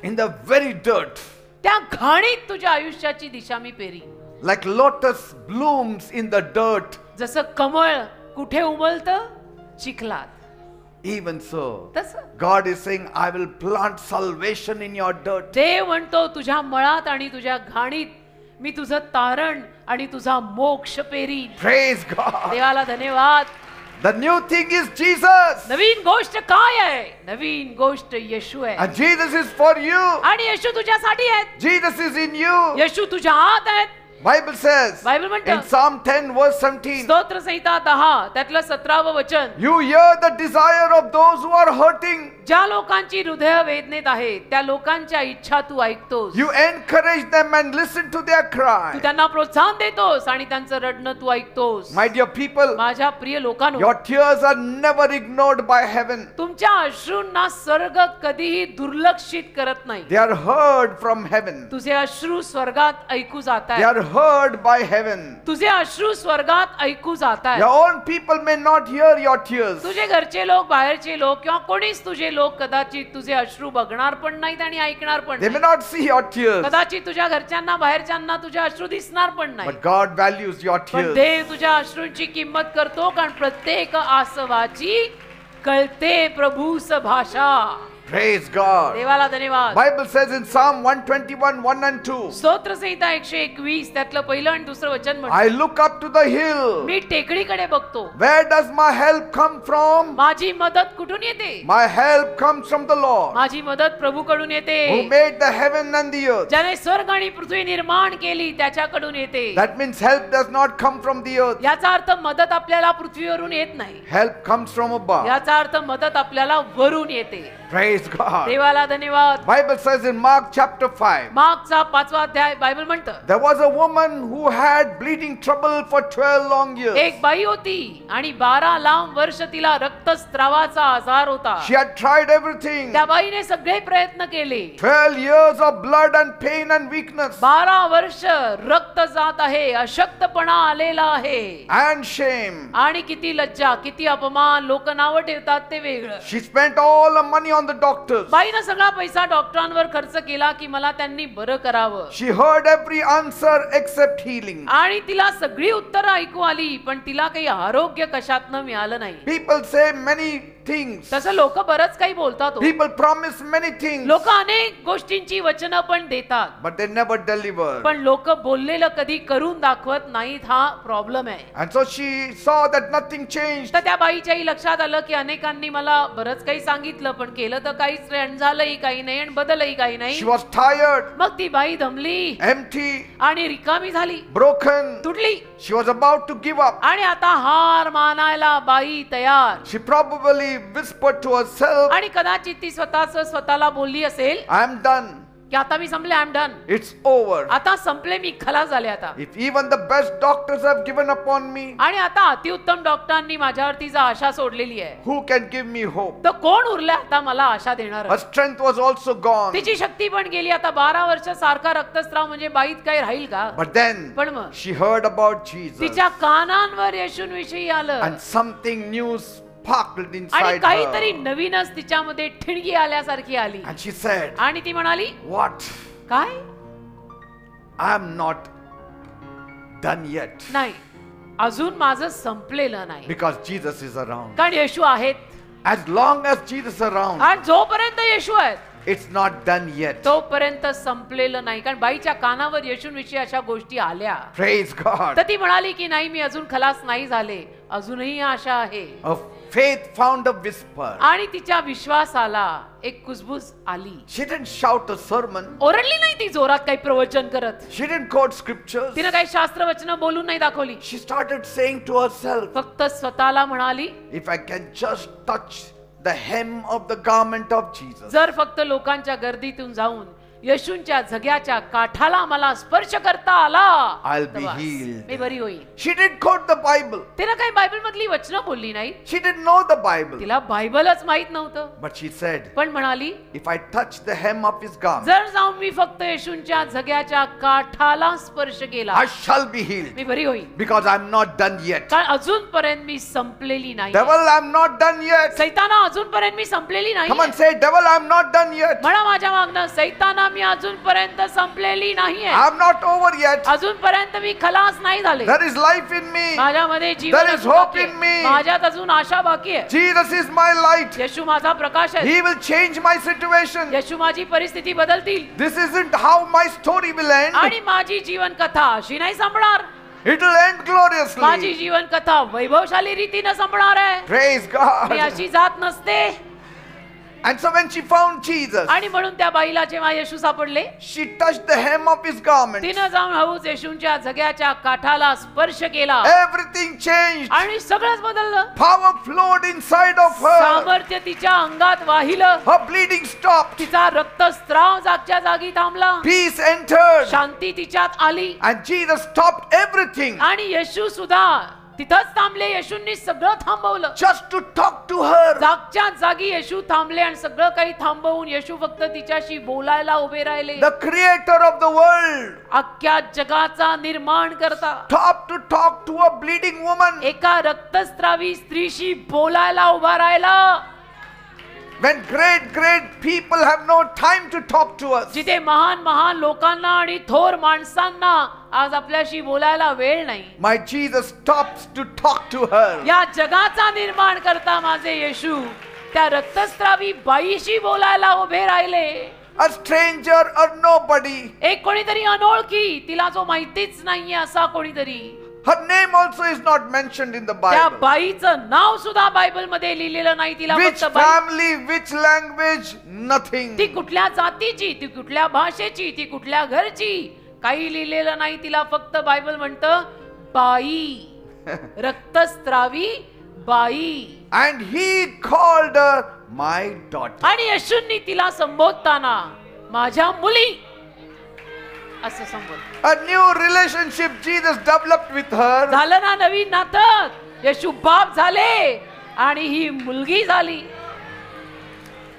In the very dirt. त्या घाणीत तुझ्या आयुष्याची दिशा मी पेरीन. Like lotus blooms in the dirt. जसं कमळ कुठे उमलतं? चिखलात. Even so, तसं God is saying, I will plant salvation in your dirt. देव म्हणतो तुझ्या मळात आणि तुझ्या घाणीत मी तुझं तारण आणि तुझा मोक्ष पेरीन. Praise God. देवाला धन्यवाद. The new thing is Jesus. नवीन गोष्ट काय आहे? नवीन गोष्ट येशू आहे. And Jesus is for you. आणि येशू तुझ्यासाठी आहेत. Jesus is in you. येशू तुझ्या आत आहेत. Bible says बायबल म्हणतं in Psalm 10 verse 17, स्तोत्र संहिता 10 त्यातलं 17व वचन. you hear the desire of those who are hurting. ज्या लोकांची हृदय वेदनेत आहेत त्या लोकांच्या इच्छा तू ऐकतोस. You encourage them and listen to their Tu cry. त्यांना प्रोत्साहन देतोस आणि त्यांचं रडणं तू ऐकतोस. My dear people, माझ्या प्रिय लोकांनो, your tears are never ignored by heaven. तुमच्या अश्रूंना स्वर्ग कधीही दुर्लक्षित करत नाही. They are heard from heaven. तुझे अश्रू स्वर्गात ऐकू They जातायत. are heard by heaven. तुझे अश्रू स्वर्गात ऐकू जातायत. Your own people may not hear your tears. तुझे घरचे लोक, बाहेरचे लोक किंवा कोणीच तुझे लोक कदाचित तुझे अश्रू बघणार पण नाहीत आणि ऐकणार पण They may नाही. not see your tears. कदाचित तुझ्या घरच्यांना, बाहेरच्यांना तुझे अश्रू दिसणार पण नाही. But God values your पण tears. देव तुझ्या अश्रूंची किंमत करतो, कारण प्रत्येक आसवाची कळते प्रभूस भाषा. Praise God. देवाला धन्यवाद. Bible says in Psalm 121, 1 and 2, स्तोत्र संहिता 121 त्यातलं पहिलं आणि दुसरं वचन म्हणतं, I look up to the hill. मी टेकडीकडे बघतो. Where does my help come from? माझी मदत कुठून येते? My help comes from the Lord, माझी मदत प्रभूकडून येते. who made the heaven and the earth. ज्याने स्वर्ग आणि पृथ्वी निर्माण केली त्याच्याकडून येते. That means help does not come from the earth. याचा अर्थ मदत आपल्याला पृथ्वीवरून येत नाही. Help comes from above. याचा अर्थ मदत आपल्याला वरून येते. Praise God. देवाला धन्यवाद. Bible says in Mark chapter 5, मार्कचा 5वा अध्याय बायबल म्हणतं, there was a woman who had bleeding trouble for 12 long years. एक बाई होती आणि 12 लांब वर्ष तिला रक्तस्रावाचा आजार होता. She had tried everything. त्या बाईने सगळे प्रयत्न केले. 12 years of blood and pain and weakness 12 वर्ष रक्त जात आहे, अशक्तपणा आलेला आहे and shame. आणि किती लज्जा, किती अपमान. लोक नावं ठेवतात ते वेगळं. She spent all her money on the doctors. बाईनं सगळा पैसा डॉक्टरांवर खर्च केला की मला त्यांनी बरं करावं. She heard every answer except healing. आणि तिला सगळी उत्तरं ऐकू आली पण तिला काही आरोग्य कशातनं मिळालं नाही. People say many things. तसं लोक बरंच काही बोलतात. People promise many things, लोक अनेक गोष्टींची वचनं पण देतात but they never deliver. पण लोक बोललेलं कधी करून दाखवत नाहीत. हा प्रॉब्लेम आहे. And so she saw that nothing changed. तर त्या बाईच्याही लक्षात आलं की अनेकांनी मला बरंच काही सांगितलं पण केलं तर काहीच झालंही काही नाही आणि बदलही काही नाही. She was tired, मग ती बाई दमली empty, आणि रिकामी झाली, broken. तुटली She was about to give up. आणि आता हार मानायला बाई तयार. She probably whispered to herself, आणि कदाचित ती स्वतःला बोलली असेल I am done. की आता मी संपले, I am done. It's over. आता संपले, मी खलास झाले आता. If even the best doctors have given up on me, आणि आता अतिउत्तम डॉक्टरांनी माझ्यावरती जर आशा सोडलेली आहे who can give me hope? तर कोण उरले आता मला आशा देणार? Her strength was also gone. तिची शक्ती पण गेली. आता 12 वर्ष सारखा रक्तस्राव म्हणजे बाईत काही राहील का? But then पण मग she heard about Jesus, तिच्या कानांवर येशूंविषयी आलं and something new sparkled आणि inside काहीतरी her. नवीनच तिच्यामध्ये ठिणगी आल्यासारखी आली. And she said, आणि ती म्हणाली, what? काय? I am not done yet, नाही, अजून माझं संपलेलं नाही. because Jesus is around. कारण येशू आहेत. As long as Jesus is around, आणि जोपर्यंत येशू आहेत it's not done yet. तोपर्यंत संपलेलं नाही. कारण बाईच्या कानावर येशूंविषयी अशा गोष्टी आल्या. Praise God. तर ती म्हणाली की नाही, मी अजून खलास नाही झाले, अजूनही आशा आहे. Her faith found a whisper. आणि तिच्या विश्वासाला एक कुजबुज आली. She didn't shout a sermon. ओरडली नाही ती जोरात काही प्रवचन करत. She didn't quote scriptures. तिनं काही शास्त्र वचनं बोलून नाही दाखवली. She started saying to herself, फक्त स्वतःला म्हणाली, if I can just touch the hem of the garment of Jesus. जर फक्त लोकांच्या गर्दीतून जाऊन येशूंच्या झग्याच्या काठाला मला स्पर्श करता आला I'll तर be बस, healed. मी बरी होईल. She didn't quote the Bible. तिला काही बायबल मधली वचनं बोलली नाही, She didn't know the Bible. तिला बायबलच माहित नव्हतं, But she said, पण म्हणाली if I touch the hem of his garment, जर जाऊन मी फक्त येशूंच्या झग्याच्या काठाला स्पर्श केला I shall be healed. मी बरी होईल. Because I'm not done yet. कारण अजूनपर्यंत मी संपलेली नाही. Devil, I'm not done yet. सैताना अजूनपर्यंत मी संपलेली नाही. Come on, say, devil, I'm not done yet. म्हणा माझ्या मागणं, सैताना मी अजूनपर्यंत संपलेली नाहीये, I'm not over yet. अजूनपर्यंत मी खलास नाही झाले, There is life in me. माझ्यामध्ये There जीवन is अजून hope बाकी आहे. in me. माझ्यात अजून आशा बाकी आहे. Jesus is my light. येशू माझा प्रकाश आहे. He will change my situation. येशू माझी परिस्थिती बदलतील This isn't how my story will end. आणि माझी जीवन कथा अशी नाही संपणार. It will end माझी gloriously. जीवन कथा वैभवशाली रीतीने संपणार आहे. Praise मी God. अशी जात नसते. And so when she found Jesus, आणि म्हणून त्या बाईला जेव्हा येशू सापडले, she touched the hem of his garment. तिनं जाऊन हळूच येशूंच्या झग्याच्या काठाला स्पर्श केला Everything changed. आणि सगळंच बदललं. Power flowed inside of her. सामर्थ्य तिच्या अंगात वाहिलं. Her bleeding stopped. तिचा रक्तस्राव जागच्या जागी थांबला. Peace entered. शांती तिच्यात आली And Jesus stopped everything आणि येशू सुद्धा तिथंच थांबले. येशूंनी सगळं थांबवलं. just to talk to her. जागच्या जागी येशू थांबले आणि सगळं काही थांबवून येशू फक्त तिच्याशी बोलायला उभे राहिले. The creator of the world अख्ख्या जगाचा निर्माण करता stopped to talk to a bleeding woman. एका रक्तस्रावी स्त्रीशी बोलायला उभा राहिला. When great people have no time to talk to us. जिथे महान महान लोकांना आणि थोर माणसांना आज आपल्याशी बोलायला वेळ नाही, My Jesus stops to talk to her. या जगाचा निर्माण करता माझे येशू त्या रक्तस्रावी बाईशी बोलायला उभे राहिले. A stranger or nobody. एक कोणीतरी अनोळखी, तिला जो माहितीच नाहीये असा कोणीतरी. Her name also is not mentioned in the त्या Bible. बाईचं नाव सुद्धा बायबल मध्ये लिहिलेलं नाही. तिला Which फक्त बाई, family, which language, nothing. ती कुठल्या जातीची, ती कुठल्या भाषेची, ती कुठल्या घरची, काही लिहिलेलं नाही. तिला फक्त बायबल म्हणतं बाई, रक्तस्रावी बाई. And he called her my daughter. आणि येशूंनी तिला संबोधताना माझ्या मुली असं संबोधलं. A new relationship Jesus developed with her. झालं ना नवीन नातं. येशू बाप झाले आणि ही मुलगी झाली.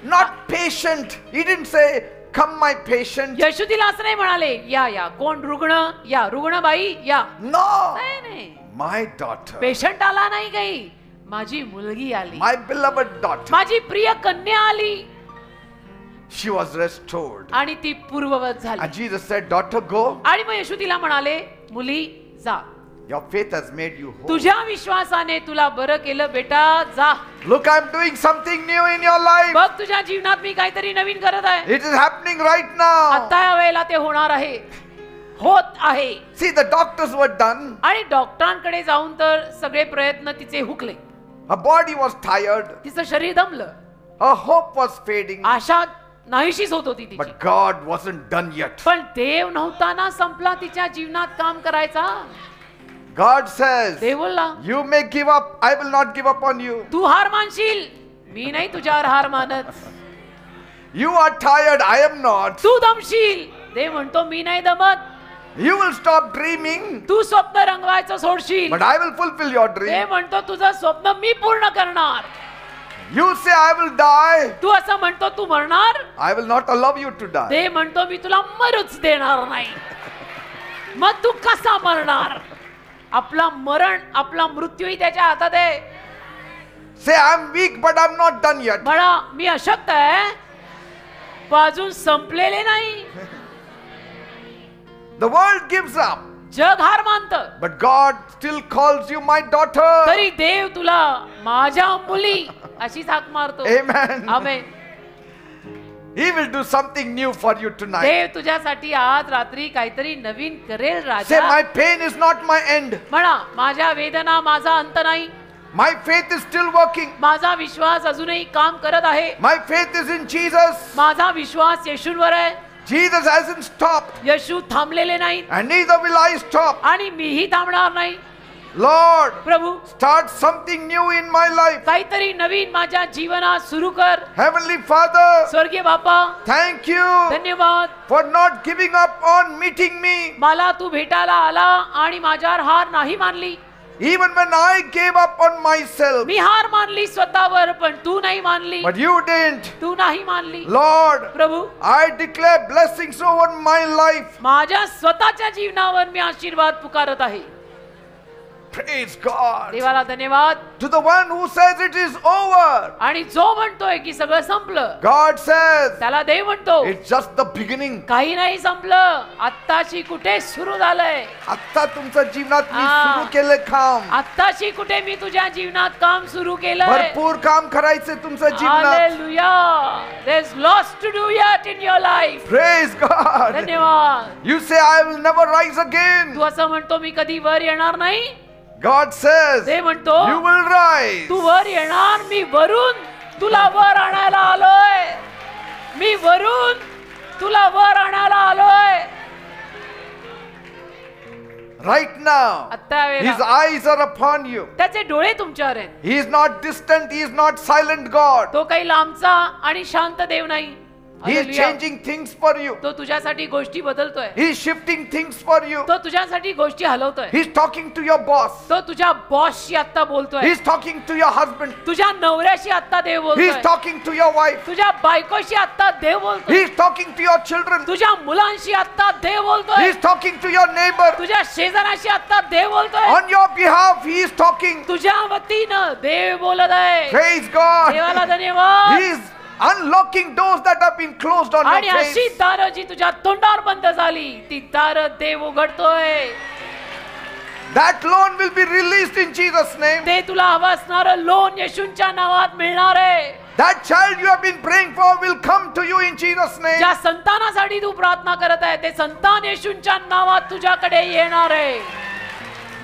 Not patient. He didn't say, come my patient. येशू तिला असं नाही म्हणाले, या या कोण रुग्ण, या रुग्णबाई या. No. नाही नाही, My daughter. पेशंट आला नाही काही, माझी मुलगी आली, My beloved daughter. माझी प्रिय कन्या आली She was restored. आणि ती पूर्ववत झाली. And Jesus said, daughter, go. आणि मग येशू तिला म्हणाले, मुली जा, Your faith has made you whole. तुझ्या विश्वासाने तुला बरं केलं बेटा, जा. Look, I'm doing something new in your life. बघ तुझ्या जीवनात मी काहीतरी नवीन करत आहे. It is happening right now. आता या वेळेला ते होणार आहे, होत आहे. See, the doctors were done. आणि डॉक्टरांकडे जाऊन तर सगळे प्रयत्न तिचे हुकले. Her body was tired. तिचं शरीर दमलं, Her hope was fading. आशा नाहीशीच होत होती तिची. But God wasn't done yet. पण देव नव्हता ना संपला तिच्या जीवनात काम करायचा. God says, देव बोलला, you may give up. I will not give up on you. तू हार मानशील, मी नाही तुझ्यावर हार मानत. You are tired. I am not. तू दमशील, देव म्हणतो मी नाही दमत. You will stop dreaming. तू स्वप्न रंगवायचं सोडशील, But I will fulfill your dream. देव म्हणतो तुझं स्वप्न मी पूर्ण करणार. You say, I will die. तू असं म्हणतो तू मरणार, I will not allow you to die. देव म्हणतो मी तुला मरूच देणार नाही. मग तू कसा मरणार? आपला मरण, आपला मृत्यूही त्याच्या हातात आहे. Say, I'm weak, but I'm not done yet. म्हणा मी अशक्त आहे, पण अजून संपलेले नाही. The world gives up. जग हार मानतं, But God still calls you my daughter. तरी देव तुला माझ्या मुली अशीच हाक मारतो. Amen. Amen. He will do something new for you tonight. देव तुझ्यासाठी आज रात्री काहीतरी नवीन करेल Say, Raja. my pain is not my end. म्हणा माझ्या वेदना माझा अंत नाही. My faith is still working. माझा विश्वास अजूनही काम करत आहे. My faith is in Jesus. माझा विश्वास येशूवर आहे. Jesus hasn't stopped. येशू थांबलेले नाही And neither will I stop. आणि मीही थांबणार नाही. Lord, Prabhu start something new in my life. काहीतरी नवीन माझ्या जीवनात सुरू कर. Heavenly Father, स्वर्गीय बापा thank you धन्यवाद for not giving up on meeting me. मला तू भेटायला आला आणि माझ्यावर हार नाही मानली. Even when I gave up on myself. मी हार मानली स्वतःवर पण तू नाही मानली. But you didn't. तू नाही मानली. Lord, Prabhu I declare blessings over my life. माझ्या स्वतःच्या जीवनावर मी आशीर्वाद पुकारत आहे. Praise God. देवाला धन्यवाद. To the one who says it is over. आणि जो म्हणतोय की सगळं संपलं, God says त्याला देव म्हणतो it's just the beginning. काही नाही संपलं, आत्ताशी कुठे सुरू झालंय. आता तुमच्या जीवनात मी हा. सुरू केले काम. आत्ताशी कुठे मी तुझ्या जीवनात काम सुरू केलंय. भरपूर काम करायचे तुमच्या जीवनात. Hallelujah. There's lots to do yet in your life. Praise God. धन्यवाद. You say I will never rise again. तू असं म्हणतो मी कधी वर येणार नाही. God says ते म्हणतो you will rise. तू वर येणार. मी वरून तुला वर आणायला आलोय. मी वरून तुला वर आणायला आलोय. Right now आता his eyes are upon you. त्याचे डोळे तुमच्यावर आहेत. He is not distant, he is not silent God. तो काही लांबचा आणि शांत देव नाही. He is Hallelujah. changing things for you. तो तुझ्यासाठी गोष्टी बदलतोय. He is shifting things for you. तो तुझ्यासाठी गोष्टी हलवतोय. He is talking to your boss. तो तुझ्या बॉसशी आता He बोलतोय. is talking to your husband. तुझ्या नवऱ्याशी आता देव He बोलतोय. is talking to your wife. तुझ्या बायकोशी आता देव He बोलतोय. is talking to your children. तुझ्या मुलांशी आता देव He बोलतोय. is talking to your neighbor. तुझ्या शेजाऱ्याशी आता देव बोलतोय. On your behalf he is talking. तुझ्या वतीनं देव बोलत आहे. Praise God. देवाला धन्यवाद. He is unlocking doors that have been closed on आणि your अशी face. दारं जी तुझ्या तोंडावर बंद झाली ती दारं देव उघडतोय. That loan will be released in Jesus' name. ते तुला हवं असणारं लोन येशूंच्या नावात मिळणार आहे. That child you have been praying for will come to you in Jesus' name. ज्या संतानासाठी तू प्रार्थना करत आहे ते संतान येशूंच्या नावात तुझ्याकडे येणार आहे.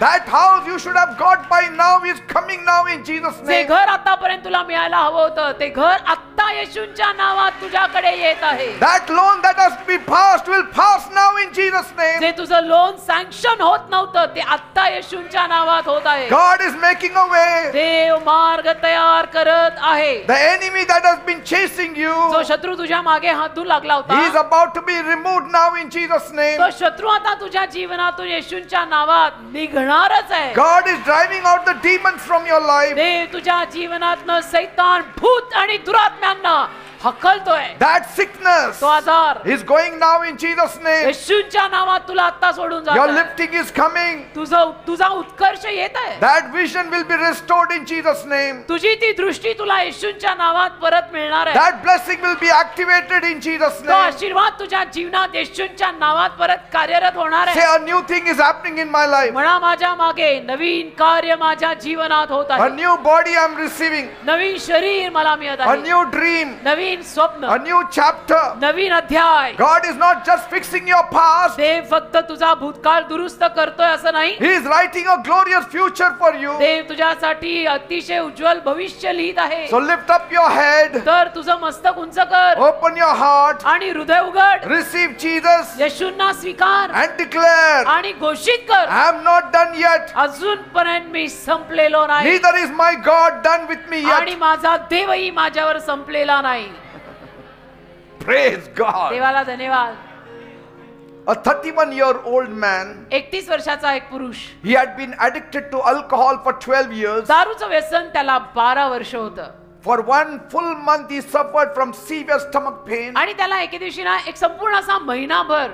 That house you should have got by now is coming now in Jesus' जे name. घर आतापर्यंत तुला मिळायला हवं होतं ते घर आत्ता येशूंच्या नावात तुझ्याकडे येत आहे. That loan that has to be passed will pass now in Jesus' name. जे तुझं लोन सँक्शन होत नव्हतं ते आत्ता येशूंच्या नावात होत आहे. God is making a way. देव मार्ग तयार करत आहे. The enemy that has been chasing you, जो शत्रू तुझ्या मागे हातू लागला he is होता about to be removed now in Jesus' name. तो शत्रू आता तुझ्या जीवनातून येशूंच्या नावात निघणारच आहे. God is driving out the demons from your life. देव तुझ्या जीवनातनं सैतान भूत आणि दुरात्म्यांना हकलतोय. That sickness तो आजार is going now in Jesus' name. येशूंच्या नावात तुला आता सोडून Your जात lifting is coming. तुझा उत्कर्ष येत आहे. That vision will be restored in Jesus' name. तुझी ती दृष्टी तुला येशूंच्या नावात परत मिळणार आहे. That blessing will be activated in Jesus' तो name. आशीर्वाद तुझ्या जीवनात येशूंच्या नावात परत कार्यरत होणार Say आहे. a new thing is happening in my life. म्हणा माझ्या मागे नवीन कार्य माझ्या जीवनात होत A आहे. new body I'm receiving. नवीन शरीर मला मिळत A आहे. new dream. नवीन स्वप्न, A new chapter. नवीन अध्याय. God is not just fixing your past. देव फक्त तुझा भूतकाळ दुरुस्त करतोय असं नाही. He is writing a glorious future for you. देव तुझ्यासाठी अतिशय उज्ज्वल भविष्य लिहित आहे. So lift up your head. तर तुझं मस्तक उंच कर Open your heart. आणि हृदय उघड. Receive Jesus. येशूंना स्वीकार And declare, आणि घोषित कर I am not done yet. अजूनपर्यंत मी संपलेलो नाही Neither is my God done with me आणि yet. माझा देवही माझ्यावर संपलेला नाही. Praise God. देवाला धन्यवाद. A 31-year-old man, 31 वर्षाचा एक पुरुष he had been addicted to alcohol for 12 years. दारूचं व्यसन त्याला 12 वर्ष होतं. For 1 full month he suffered from severe stomach pain. आणि त्याला एके दिवशी ना एक संपूर्ण असा महिनाभर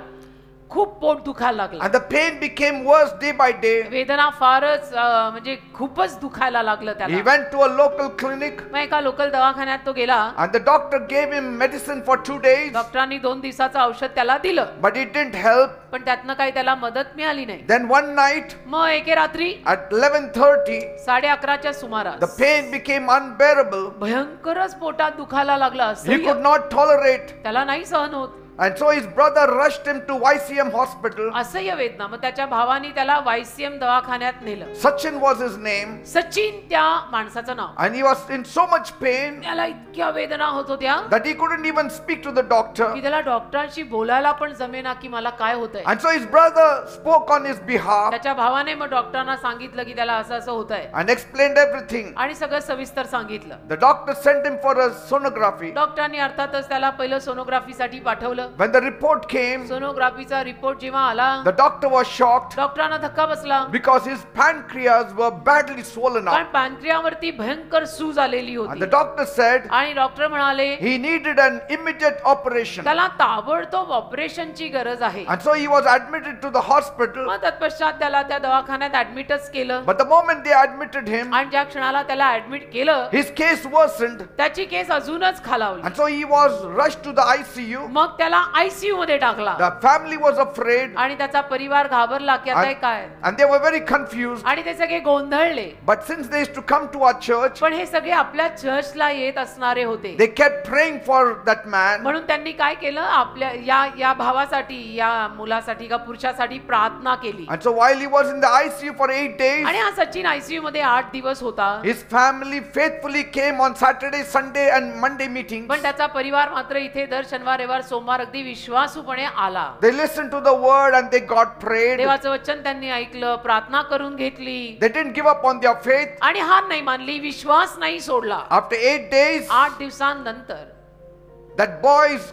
खूप पोट दुखायला लागलं. And the pain became worse day by day. वेदना फारच म्हणजे खूपच दुखायला लागलं He त्याला. went to a local clinic मग एका लोकल दवाखान्यात तो गेला. and the doctor gave him medicine for 2 days. डॉक्टरांनी 2 दिवसाचं औषध त्याला दिलं But it didn't help. पण त्यातनं काही त्याला मदत मिळाली नाही. Then one night मग एके रात्री at 11:30, 11:30च्या सुमारास the pain became unbearable. भयंकरच पोटात दुखायला लागला. He could not tolerate. त्याला नाही सहन होत. And so his brother rushed him to YCM hospital. असह्य वेदना. मग त्याच्या भावाने त्याला YCM दवाखान्यात नेलं. Sachin was his name. Sachin त्या माणसाचं नाव. And he was in so much pain त्याला इतक्या वेदना होत होत्या that he couldn't even speak to the doctor. की त्याला डॉक्टरांशी बोलायला पण जमेना की मला काय होतंय. And so his brother spoke on his behalf त्याच्या भावाने मग डॉक्टरांना सांगितलं की त्याला असं असं होतंय and explained everything. आणि सगळं सविस्तर सांगितलं. The doctor sent him for a sonography. डॉक्टरांनी अर्थातच त्याला पहिलं सोनोग्राफीसाठी पाठवलं. When the report came, सोनोग्राफीचा रिपोर्ट जेव्हा आला the doctor was shocked डॉक्टरांना धक्का बसला. because his pancreas were badly swollen कारण up. पॅनक्रियावरती भयंकर सूज आलेली And होती the doctor said आणि डॉक्टर म्हणाले he needed an immediate operation. त्याला ताबडतोब ऑपरेशनची गरज आहे. And so he was admitted to the hospital. मग तत्पश्चात त्याला त्या दवाखान्यात ऍडमिटच केलं. But the moment they admitted him, आणि ज्या क्षणाला त्याला ऍडमिट केलं his case worsened. त्याची केस अजूनच खालावली. And so he was rushed to the ICU. मग त्याला आयसीयू मध्ये टाकला The family was afraid आणि त्याचा परिवार घाबरला की आता हे काय. and they were very confused. आणि ते सगळे गोंधळले. But since they used to come to our church, पण हे सगळे आपल्या चर्चला येत असणारे होते. they kept praying for that man. म्हणून त्यांनी काय केलं आपल्या या भावासाठी या मुलासाठी का पुरुषासाठी प्रार्थना केली. And so while he was in the ICU for 8 days, आणि हा सचिन आयसीयू मध्ये 8 दिवस होता. his family faithfully came on Saturday, Sunday and Monday meetings. पण त्याचा परिवार मात्र इथे दर शनिवार रविवार सोमवार अगदी विश्वासूपणे आला. They listened to the word and they got prayed. देवाचं वचन त्यांनी ऐकलं, प्रार्थना करून घेतली They didn't give up on their faith. आणि हार नाही मानली, विश्वास नाही सोडला. After 8 days, 8 दिवसांनंतर that boy's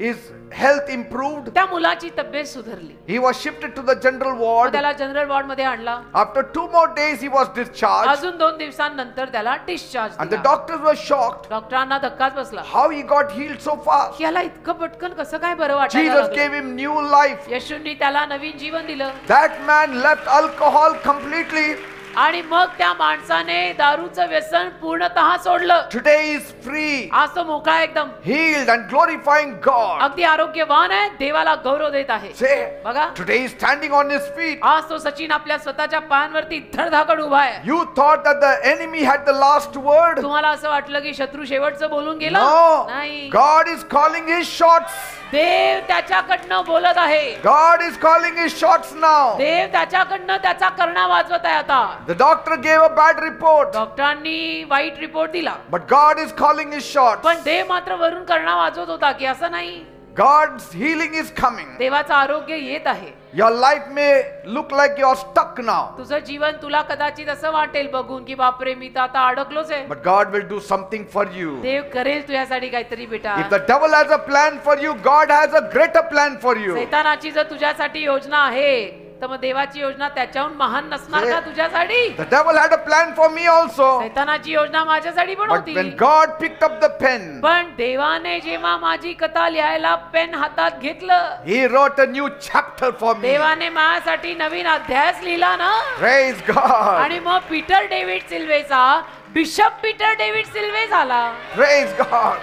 his health improved. त्या मुलाची तब्येत सुधारली. He was shifted to the general मग ward. त्याला जनरल वॉर्ड मध्ये आणला. After 2 more days, he was discharged. अजून 2 दिवसांनंतर त्याला डिस्चार्ज And the दिला. doctors were shocked डॉक्टरांना धक्काच बसला. how he got healed so fast. की याला इतकं पटकन कसं काय बरं वाटायला Jesus लागलं. gave him new life. येशूंनी त्याला नवीन जीवन दिलं. That man left alcohol completely. आणि मग त्या माणसाने दारूचं व्यसन पूर्णतः सोडलं. Today he is free, आज तो मोकळा आहे, एकदम healed and glorifying God. अगदी आरोग्यवान आहे, देवाला गौरव देत आहे. Say, बघा today he is standing on his feet. आज तो सचिन आपल्या स्वतःच्या पायांवरती धडधाकड उभा आहे. You thought that the enemy had the last word. तुम्हाला असं वाटलं की शत्रू शेवटचं बोलून गेला? No, नाही. God is calling his shots. देव त्याच्याकडनं बोलत आहे. God is calling his shots now. देव त्याच्याकडनं त्याचा कर्णा वाजवत आहे आता. The doctor gave a bad report, डॉक्टरांनी वाईट रिपोर्ट दिला. but God is calling his shots. पण देव मात्र वरून कर्णा वाजवत होता की असं नाही, God's healing is coming. देवाचं आरोग्य येत आहे. Your life may look like you're stuck now, तुझं जीवन तुला कदाचित असं वाटेल बघून की बापरे मी तर आता अडकलोच आहे. but God will do something for you. देव करेल तुझ्यासाठी काहीतरी बेटा. If the devil has a plan for you, God has a greater plan for you. सैतानाची जर तुझ्यासाठी योजना आहे तर मग देवाची योजना त्याच्याहून महान नसणार का तुझ्यासाठी? The devil had a plan for me also, सैतानाची योजना माझ्यासाठी पण but होती. when God picked up the pen, पण देवाने जेव्हा माझी कथा लिहायला पेन हातात घेतलं, He wrote a new chapter for me. देवाने माझ्यासाठी नवीन अध्यायच लिहिला ना. Praise God. आणि मग पीटर डेव्हिड सिल्वेचा बिशप पीटर डेव्हिड सिल्वे झाला. Praise God.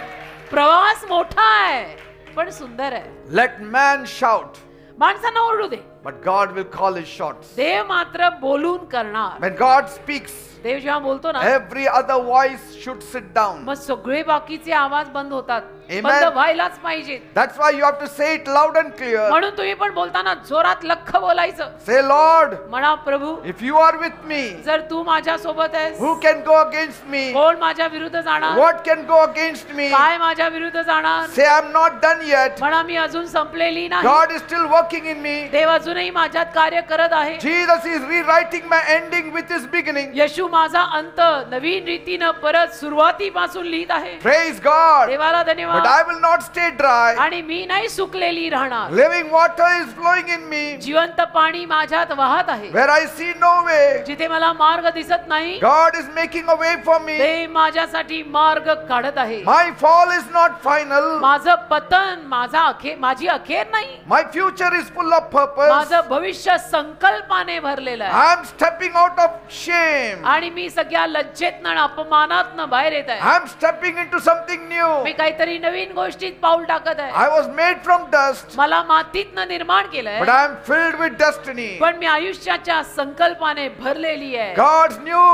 प्रवास मोठा आहे पण सुंदर आहे. Let man shout, माणसांना ओरडू दे, but God will call his shots. देव मात्र बोलून करणार. When God speaks, देव जेव्हा बोलतो ना every other voice should sit down. मग सगळे बाकीचे आवाज बंद होतात. Amen. बंद व्हायलाच पाहिजेत. That's why you have to say it loud and clear. म्हणून तुम्ही पण बोलताना जोरात लख्ख बोलायचं. Say, Lord, म्हणा प्रभू if you are with me, जर तू माझ्या सोबत आहेस who can go against me? कोण माझ्या विरुद्ध जाणार? What can go against me? काय माझ्या विरुद्ध जाणार? Say, I'm not done yet. म्हणा मी अजून संपलेली नाही. God is still working in me. देव अजूनही माझ्यात कार्य करत आहे. Jesus is rewriting my ending with his beginning. येशू माझा अंत नवीन रीतीनं परत सुरुवातीपासून लिहित आहे. Praise God. देवाला But धन्यवाद. I will not stay dry. आणि मी नाही सुकलेली राहणार. Living water is flowing in me. जिवंत पाणी माझ्यात वाहत आहे. Where I see no way, जिथे मला मार्ग दिसत नाही God is making a way for me. देव माझ्यासाठी मार्ग काढत आहे. My fall is not final. माझं पतन माझी अखेर नाही. My future is full of purpose. माझं भविष्य संकल्पाने भरलेलं आहे. I am stepping out of shame. आणि मी सगळ्या लज्जेतनं आणि अपमानातनं बाहेर येत आहे. I am stepping into something new. मी काहीतरी नवीन गोष्टीत पाऊल टाकत आहे. I was made from dust, मला मातीतनं निर्माण केलंय but I am filled with destiny. पण मी आयुष्याच्या संकल्पाने भरलेली आहे. God's new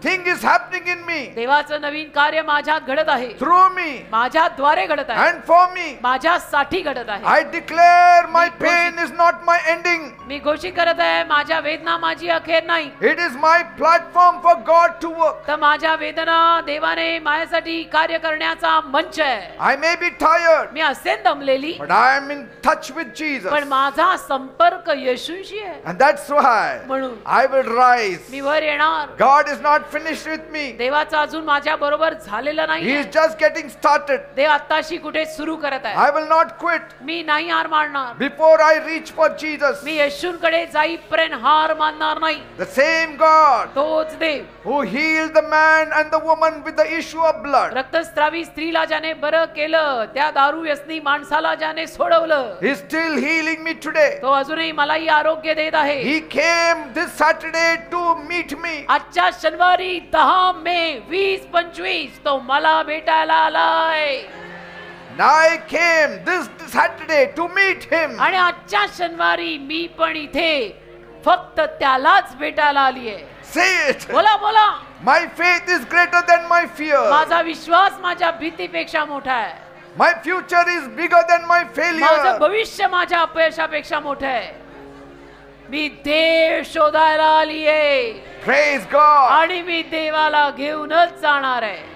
thing is happening in me, देवाचं नवीन कार्य माझ्यात घडत आहे, through me, माझ्याद्वारे घडत आहे, and for me. माझ्यासाठी घडत आहे. I declare my me pain is not my ending. मी घोषित करत आहे, माझ्या वेदना माझी अखेर नाही, It is my platform for God to work. तर माझ्या वेदना देवाने माझ्यासाठी कार्य करण्याचा मंच आहे. I may be tired, मी असेन दमलेली, but I am in touch with Jesus. पण माझा संपर्क येशूशी आहे, And that's why म्हणून I will rise. मी वर येणार. God is not finished with me. देवाचं अजून माझ्या बरोबर झालेलं He नाही, is just getting started. देव आत्ताशी कुठे सुरू करत आहे. I will not quit मी नाही हार मानणार. before I reach for Jesus. मी येशूंकडे जाईपर्यंत हार मानणार नाही. The same God तोच देव who healed the man and the woman with the issue of blood रक्तस्रावी स्त्रीला ज्याने बरं केलं, त्या दारू व्यसनी माणसाला ज्याने सोडवलं, is still healing me today. तो अजूनही मलाही आरोग्य देत आहे. He came this Saturday to meet me. आजच्या शनिवारी 10 मे 2025 तो मला भेटायला आलाय. And I came this Saturday to meet him. आणि आजच्या शनिवारी मी पण इथे फक्त त्यालाच भेटायला आली आहे. Say it. बोला बोला. My faith is greater than my fear. माझा विश्वास माझ्या भीतीपेक्षा मोठा आहे. My future is bigger than my माझं failure. भविष्य माझ्या अपयशापेक्षा मोठं आहे. मी देव शोधायला आली आहे Praise God. आणि मी देवाला घेऊनच जाणार आहे.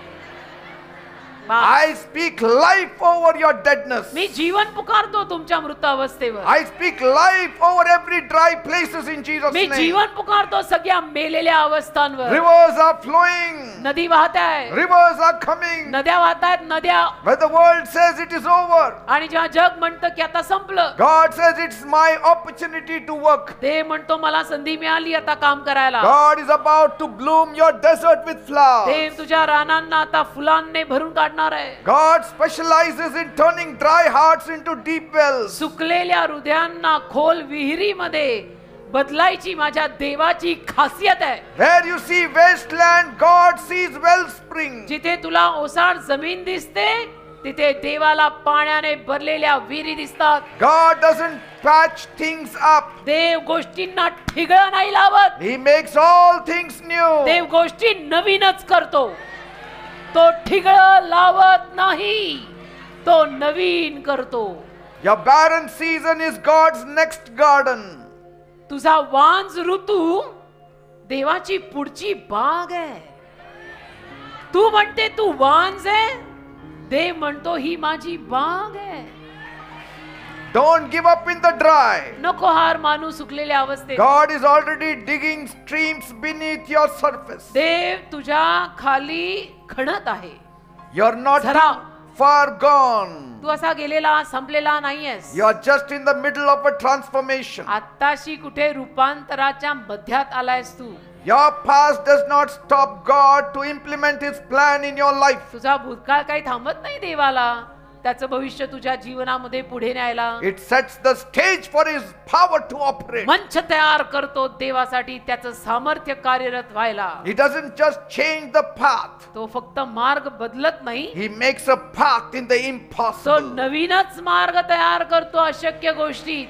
I speak life over your deadness. मी जीवन पुकारतो तुमच्या मृतावस्थेवर. I speak life over every dry places in Jesus' me name. जीवन पुकारतो सगळ्या मेलेल्या अवस्थांवर. Rivers are flowing. नदी वाहत आहे, Rivers are coming. नद्या वाहत आहेत, नद्या. Where the world says it is over, आणि जेव्हा जग म्हणतं की आता संपलं, God says it's my opportunity to work. देव म्हणतो मला संधी मिळाली आता काम करायला. God is about to bloom your desert with flowers. देव तुझ्या रानांना आता फुलांनी भरून काढणार आहे. God specializes in turning dry hearts into deep wells. सुकलेल्या हृदयांना खोल विहिरीमध्ये बदलायची माझ्या देवाची खासियत आहे. Where you see wasteland, God sees wellspring. जिथे तुला ओसाड जमीन दिसते, तिथे देवाला पाण्याने भरलेल्या विहिरी दिसतात. God doesn't patch things up. देव गोष्टींना ठिगळं नाही लावत. He makes all things new. देव गोष्टी नवीनच करतो. तो ठिगळं लावत नाही, तो नवीन करतो. Your barren season is God's next garden. तुझा वांज ऋतू देवाची पुढची बाग आहे. तू म्हणते तू वांज आहे, देव म्हणतो ही माझी बाग आहे. Don't give up in the dry. नको हार मानू सुकलेल्या अवस्थेत. God is already digging streams beneath your surface. देव तुझ्या खाली खणत आहे. You're not झरा. far gone. तू असा गेलेला संपलेला नाहीयेस. You're just in the middle of a transformation. आत्ताशी कुठे रूपांतराच्या मध्यात आलायस तू. Your past does not stop God to implement His plan in your life. तुझा भूतकाळ काही थांबत नाही देवाला त्याचं भविष्य तुझ्या जीवनामध्ये पुढे न्यायला. It sets the stage for His power to operate. मंच तयार करतो देवासाठी त्याचं सामर्थ्य कार्यरत व्हायला. He doesn't just change the path. तो फक्त मार्ग बदलत नाही, He makes a path in the तो impossible. नवीनच मार्ग तयार करतो अशक्य गोष्टीत.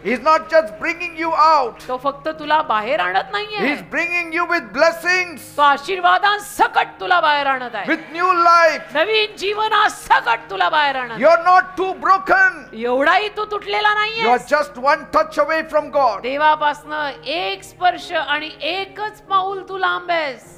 He's not just bringing you out. तो फक्त तुला बाहेर आणत नाहीये, He's bringing you with blessings, तो आशीर्वादांसकट तुला बाहेर आणत आहे. with new life. नवीन जीवनासकट तुला बाहेर आणत आहे. You're not too broken. एवढाही तू तुटलेला You're नाहीये. just one touch away from God. देवापासनं एक स्पर्श आणि एकच पाऊल तू लांब आहेस.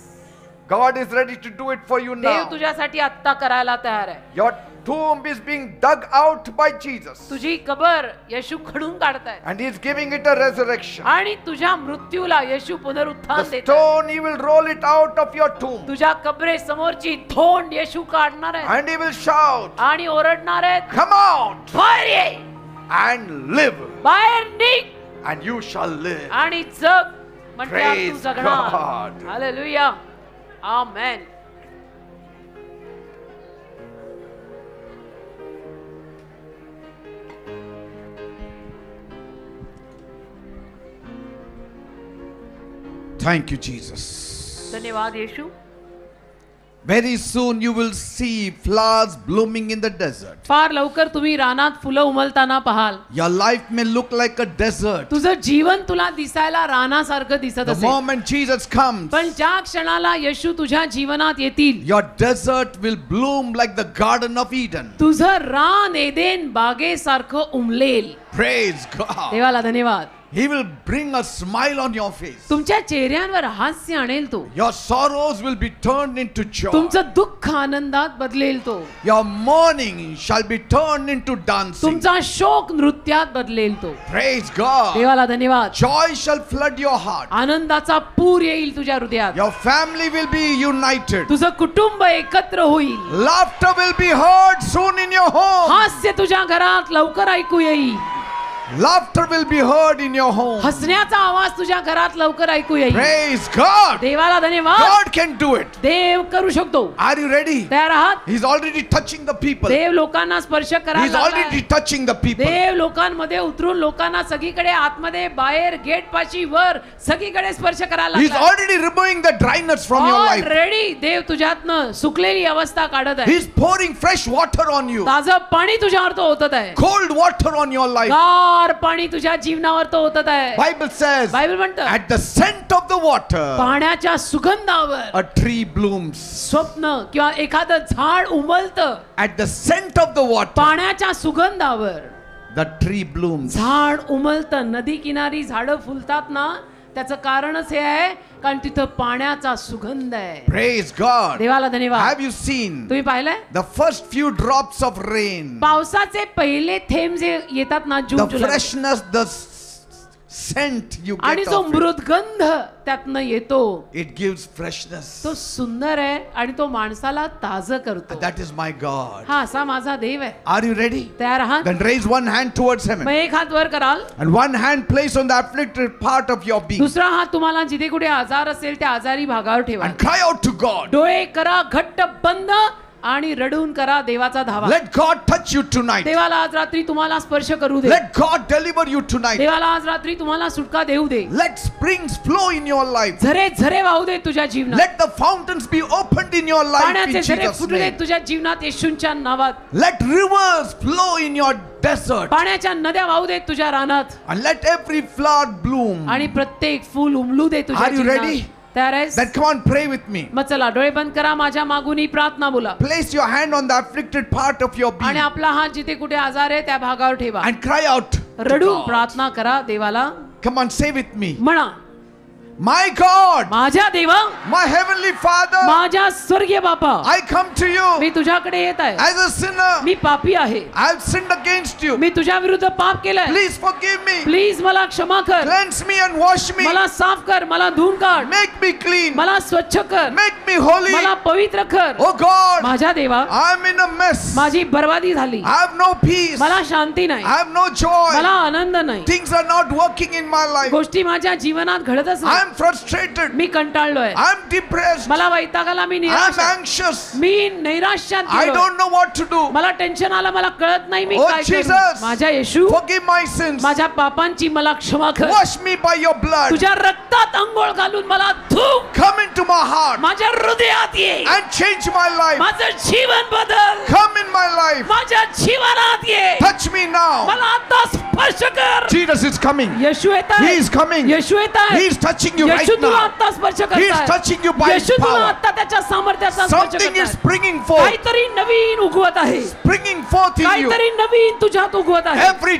God is ready to do it for you Dev now. तुझ्यासाठी आत्ता करायला तयार आहे. Your tomb is being dug out by Jesus. तुझी कबर येशू खणून काढताय And He's giving it a resurrection. आणि तुझ्या मृत्यूला येशू पुनरुत्थान The देतात. stone He will roll it out of your tomb. तुझ्या कबरे समोरची धोंड येशू काढणार आहे And He will shout, आणि ओरडणार आहेत, "Come out बाहेर ये, and live, बाहेर निघ and you shall live." आणि जग. म्हणजे तू Praise जगणार. God. Hallelujah. Amen. Thank you, Jesus. धन्यवाद येशू. Very soon you will see flowers blooming in the desert. फार लवकर तुम्ही रानात फुलं उमलताना पाहाल. Your life may look like a desert. तुझं जीवन तुला दिसायला रानासारखं दिसत The असेल, moment Jesus comes, पण ज्या क्षणाला येशू तुझ्या जीवनात येतील, your desert will bloom like the Garden of Eden. तुझं रान एदेन बागेसारखं उमलेल. Praise God. देवाला धन्यवाद. He will bring a smile on your face. तुमच्या चेहऱ्यांवर हास्य आणेल तो. Your sorrows will be turned into joy. तुमचं दुःख आनंदात बदलेल तो. Your mourning shall be turned into dancing. तुमचा शोक नृत्यात बदलेल तो. Praise God. देवाला धन्यवाद. Joy shall flood your heart. आनंदाचा पूर येईल तुझ्या हृदयात. Your family will be united. तुझं कुटुंब एकत्र होईल. Laughter will be heard soon in your home. हास्य तुझ्या घरात लवकर ऐकू येईल. Laughter will be heard in your home. हसण्याचा आवाज तुझ्या घरात लवकर ऐकू येईल. Praise God. देवाला धन्यवाद. God can do it. देव करू शकतो. Are you ready? तयार आहात? He's already touching the people. देव लोकांना स्पर्श He's करायला already लागलाय. touching the people. देव लोकांमध्ये उतरून लोकांना सगळीकडे आतमध्ये बाहेर गेट पाशी वर सगळीकडे स्पर्श करायला He's लागलाय. already removing the dryness from your life. Already देव तुझ्यातनं सुकलेली अवस्था काढत आहे. He's pouring fresh water on you. ताजं पाणी तुझ्यावर तो ओतत आहे. Cold water on your life. गार पाणी तुझ्या जीवनावर तो ओतत आहे. Bible says, बायबल म्हणतं at the scent of the water, पाण्याच्या सुगंधावर a tree blooms. स्वप्न किंवा एखादं झाड उमलतं. At the scent of the water, पाण्याच्या सुगंधावर the tree blooms. झाड उमलतं. नदी किनारी झाडं फुलतात ना, त्याचं कारणच हे आहे कारण तिथं पाण्याचा सुगंध आहे. Praise God. देवाला धन्यवाद. Have you seen तुम्ही पाहिलंय the first few drops of rain? पावसाचे पहिले थेंब जे येतात ना जून The July, freshness, the scent you आणि get जो of it, मृदगंध त्यातनं येतो, it gives freshness. तो सुंदर आहे आणि तो माणसाला ताजं करतो. That is my God. हा असा माझा देव आहे. Are you ready? तयार आहात? Then raise one hand towards heaven मग एक हात वर कराल, and one hand place on the afflicted part of your being दुसरा हात तुम्हाला जिथे कुठे आजार असेल त्या आजारी भागावर ठेवा. and cry out to God. डोळे करा घट्ट बंद आणि रडून करा देवाचा धावा. Let God touch you tonight. देवाला आज रात्री तुम्हाला स्पर्श करू दे. Let God deliver you tonight. देवाला आज रात्री तुम्हाला सुटका देऊ दे. Let springs flow in your life. झरे झरे वाहू दे तुझ्या जीवनात. Let the fountains be opened in your life in पाण्याचे झरे Jesus' फुटू दे name. तुझ्या जीवनात येशूंच्या नावात. Let rivers flow in your desert पाण्याच्या नद्या वाहू दे तुझ्या रानात and let every flower bloom. आणि प्रत्येक फूल उमलू दे तुझ्या Are you जीवनात. ready? तयार आहेस? Then come on, pray with me. मग चला डोळे बंद करा. माझ्या मागून ही प्रार्थना बोला Place your hand on the afflicted part of your आणि being आपला हात जिथे कुठे आजार आहे त्या भागावर ठेवा. and cry out to रडून God. प्रार्थना करा देवाला. Come on, say with me. म्हणा, My God, माझ्या देवा, my heavenly Father, माझ्या स्वर्गीय बापा, I come to you मी तुझ्याकडे येत आहे. as a sinner. मी पापी आहे. I have sinned against you. मी तुझ्या विरुद्ध पाप केलंय. Please forgive me. प्लीज मला क्षमा कर. Cleanse me and wash me. मला साफ कर. मला धुवून काढ. Make me clean. मला स्वच्छ कर. Make me holy. मला पवित्र कर. Oh God, माझ्या देवा, I'm in a mess. माझी बर्बादी झाली. I have no peace. मला शांती नाही. I have no joy. मला आनंद नाही. Things are not working in my life. गोष्टी माझ्या जीवनात घडतच नाही. I'm frustrated. Me कंटाळलोय. I'm depressed. मला वैतागाला. मी I'm निराश आहे. anxious. मी नैराश्यात I गेलोय. don't know what to do. मला टेन्शन आलं. मला कळत नाही मी Oh काय करू. Jesus, माझ्या येशू, forgive my sins. माझ्या पापांची मला क्षमा कर. Wash me by your blood. तुझ्या रक्तात अंघोळ घालून मला धु. Come into my heart माझ्या हृदयात ये. and change my life. माझं जीवन बदल. Come in my life. माझ्या जीवनात ये. Touch me now. मला आता स्पर्श कर. Jesus is coming. येशू येत He आहे. is coming. येशू येत आहे. He is touching you right येशू तुला now. आता स्पर्श He is करताय. touching you by his येशू तुला power. आता त्याच्या सामर्थ्याचा स्पर्श Something is करताय. springing forth. काहीतरी नवीन उगवत आहे. Springing forth in you. काहीतरी नवीन तुझ्यात उगवत आहे. Every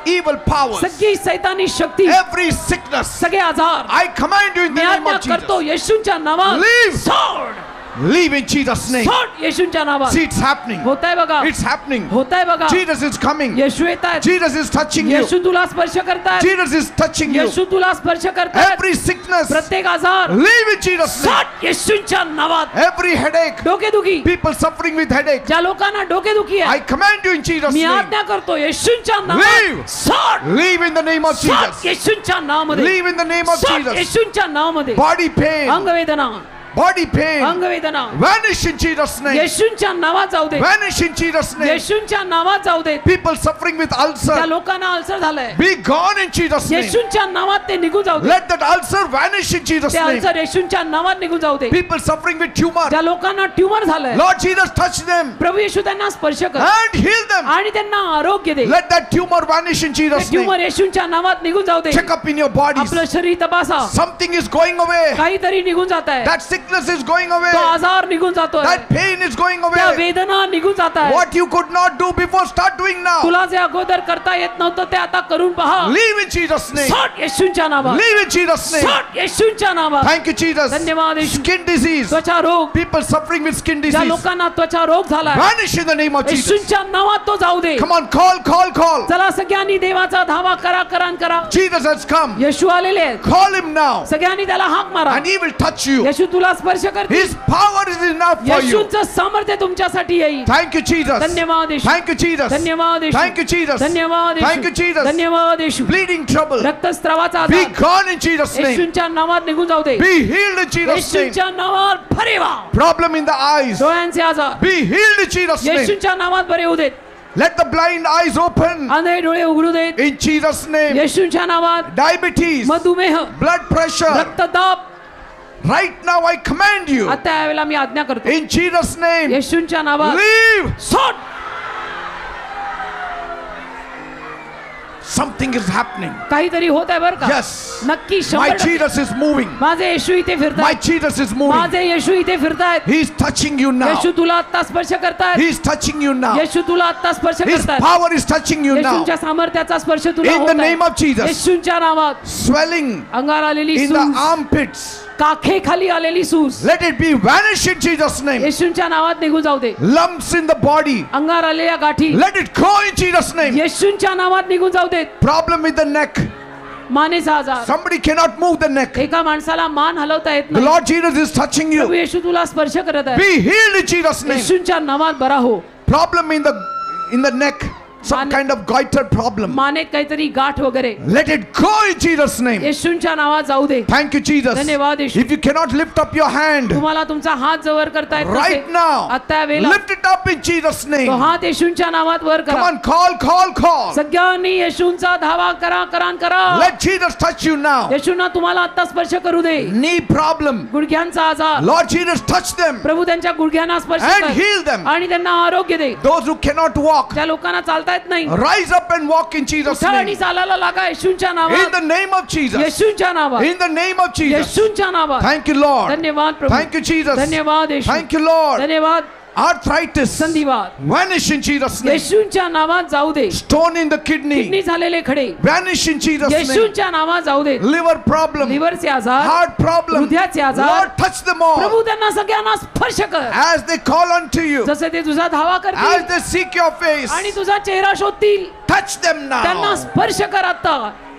evil powers. सगळी सैतानी शक्ती, Every sickness. सगळे आजार I command you in me the name आज्ञा of Jesus. करतो येशूंच्या नावात. Leave. सोड. Leave in Jesus' name. सोड येशूंच्या नावात. See, it's happening. होतंय बघा. It's happening. होतंय बघा. Jesus is coming. येशू येत आहेत. Jesus is touching you. येशू तुला स्पर्श करतायत. Jesus is touching you. येशू तुला स्पर्श करतायत. Every sickness. प्रत्येक आजार Leave in Jesus' name. सोड येशूंच्या नावात. Every headache. डोकेदुखी, People suffering with headache. ज्या लोकांना डोकेदुखी I आहे command you in Jesus' me name. आज्ञा करतो येशूंच्या Leave. नावात. सोड. Leave in the name of सोड Jesus. येशूंच्या नावामध्ये. Leave in the name of सोड Jesus. येशूंच्या नावामध्ये. Body pain. अंगवेदना, Body pain. अंगवेदना Vanish in Jesus' name. येशूंच्या नावात जाऊ दे. Vanish in Jesus' name. येशूंच्या नावात जाऊ दे. People suffering with त्या ulcer. लोकांना अल्सर झालंय. Be gone in Jesus' name. येशूंच्या नावात ते निघून जाऊ दे. Let that ulcer vanish in Jesus' ते name. अल्सर येशूंच्या नावात निघून जाऊ दे. People suffering with tumor. ज्या लोकांना ट्यूमर झालंय Lord Jesus, touch them प्रभू येशू त्यांना स्पर्श कर and heal them. आणि त्यांना आरोग्य दे. Let that tumor vanish in Jesus' name. Tumor येशूंच्या नावात निघून जाऊ दे. Check up in your bodies. आपलं शरीर तपासा. Something is going away. काहीतरी निघून जात आहे. That sickness is going away. तो आजार निघून जातोय. That pain is going त्या away. वेदना निघून जात आहे. What you could not do before, start doing now. तुला जे अगोदर करता येत नव्हतं ते आता करून पहा. Live in Jesus' name. सोड येशूंच्या नावात. Live in Jesus' name. सोड येशूंच्या नावात. Thank you, Jesus. धन्यवाद येशू. Skin disease. त्वचा रोग People suffering with skin ज्या disease. लोकांना त्वचा रोग झालाय Vanish in the name of Jesus. येशूंच्या नावात तो जाऊ दे. Come on, call, call, call. चला सगळ्यांनी देवाचा धावा करा करा. Jesus has come. येशू आलेले आहेत. Call him now. सगळ्यांनी त्याला हाक मारा. And he will touch you. येशू तुला स्पर्श करतील. His power is enough for you. येशूंचं सामर्थ्य तुमच्यासाठी येईल. Thank you, Jesus. धन्यवाद येशू. Thank you, Jesus. धन्यवाद येशू. Thank you, Jesus. धन्यवाद Thank you, येशू. Jesus. धन्यवाद येशू. Bleeding trouble. रक्तस्रावाचा Be आजार gone in Jesus' name. येशूंच्या नावात निघून जाऊ दे. Be healed in Jesus' name. येशूंच्या नावात बरे व्हा. Problem in the eyes. डोळ्यांचे आजार Be healed in Jesus' name. येशूंच्या नावात बरे होऊ देत. Let the blind eyes open आंधळे डोळे उघडू देत. in Jesus' name. येशूंच्या नावात Diabetes, मधुमेह blood pressure. रक्तदाब Right now I command you आता यावेळेला मी आज्ञा करतो in Jesus' name. येशूंच्या नावात Leave. सोड. Something is happening. काहीतरी होत आहे बरं का. Yes. नक्की My 100%. Jesus is moving. माझे येशू इथे My फिरतायत. Jesus is moving. माझे येशू इथे फिरतायत. He is touching you now. येशू तुला आत्ता स्पर्श करतायत. He is touching you now. येशू तुला आत्ता स्पर्श His करतायत. power is touching you now. येशूंच्या सामर्थ्याचा स्पर्श तुला In होत the आहे. name of Jesus. येशूंच्या नावात Swelling अंगावर आलेली in the सूज, armpits. काखेखाली आलेली सूज Let it be vanish in Jesus' name. येशूंच्या नावात निघून जाऊ दे. Lumps in the body. अंगावर आलेल्या गाठी Let it go in Jesus' name. येशूंच्या नावात निघून जाऊ देत. Problem with the neck. मानेचा आजार Somebody cannot move the neck. एका माणसाला मान हलवता येत The नाही. Lord Jesus is touching Prabhu you. येशू तुला स्पर्श करत आहे. Be healed in Jesus' name. येशूंच्या नावात बरा हो. Problem in the neck. Some kind of goiter problem. मानेत काहीतरी गाठ वगैरे Let it go in Jesus' name. येशूंच्या नावात जाऊ दे. Thank you, Jesus. धन्यवाद येशू. If you cannot lift up your hand तुम्हाला तुमचा हात जवळ करता येत right नसेल, now, आता वेळेला lift it up in Jesus' तो name. हात येशूंच्या नावात वर Come करा. on, call, call, call. सगळ्यांनी येशूंचा धावा करा करा. Let Jesus touch you now. येशूंना तुम्हाला आता स्पर्श करू दे. Knee problem. गुडघ्यांचा आजार Lord Jesus, touch them प्रभू त्यांच्या गुडघ्यांना स्पर्श and कर heal them. आणि त्यांना आरोग्य दे. Those who cannot walk, त्या लोकांना चालता येत नाही, rise up and walk in Jesus' उठा आणि name. चालायला लागा येशूंच्या In नावात. the name of Jesus. येशूंच्या नावात. In the name of Jesus. येशूंच्या नावात. Thank you, Lord. धन्यवाद प्रभू. Thank you, Jesus. धन्यवाद येशू. Thank you, Lord. धन्यवाद. Arthritis, संधिवात vanish in Jesus' name. येशूंच्या नावात जाऊ दे. Stone in the kidney kidney, झालेले खडे vanish in Jesus' name. येशूंच्या नावात जाऊ दे. Liver problem, लिव्हरचे आजार, heart problem. हृदयाचे आजार. Lord, touch them all प्रभू त्यांना सगळ्यांना स्पर्श कर. as they call unto you, जसे ते तुझा धावा as करतील they seek your face. आणि तुझा चेहरा शोधतील, Touch them त्यांना now स्पर्श कर आता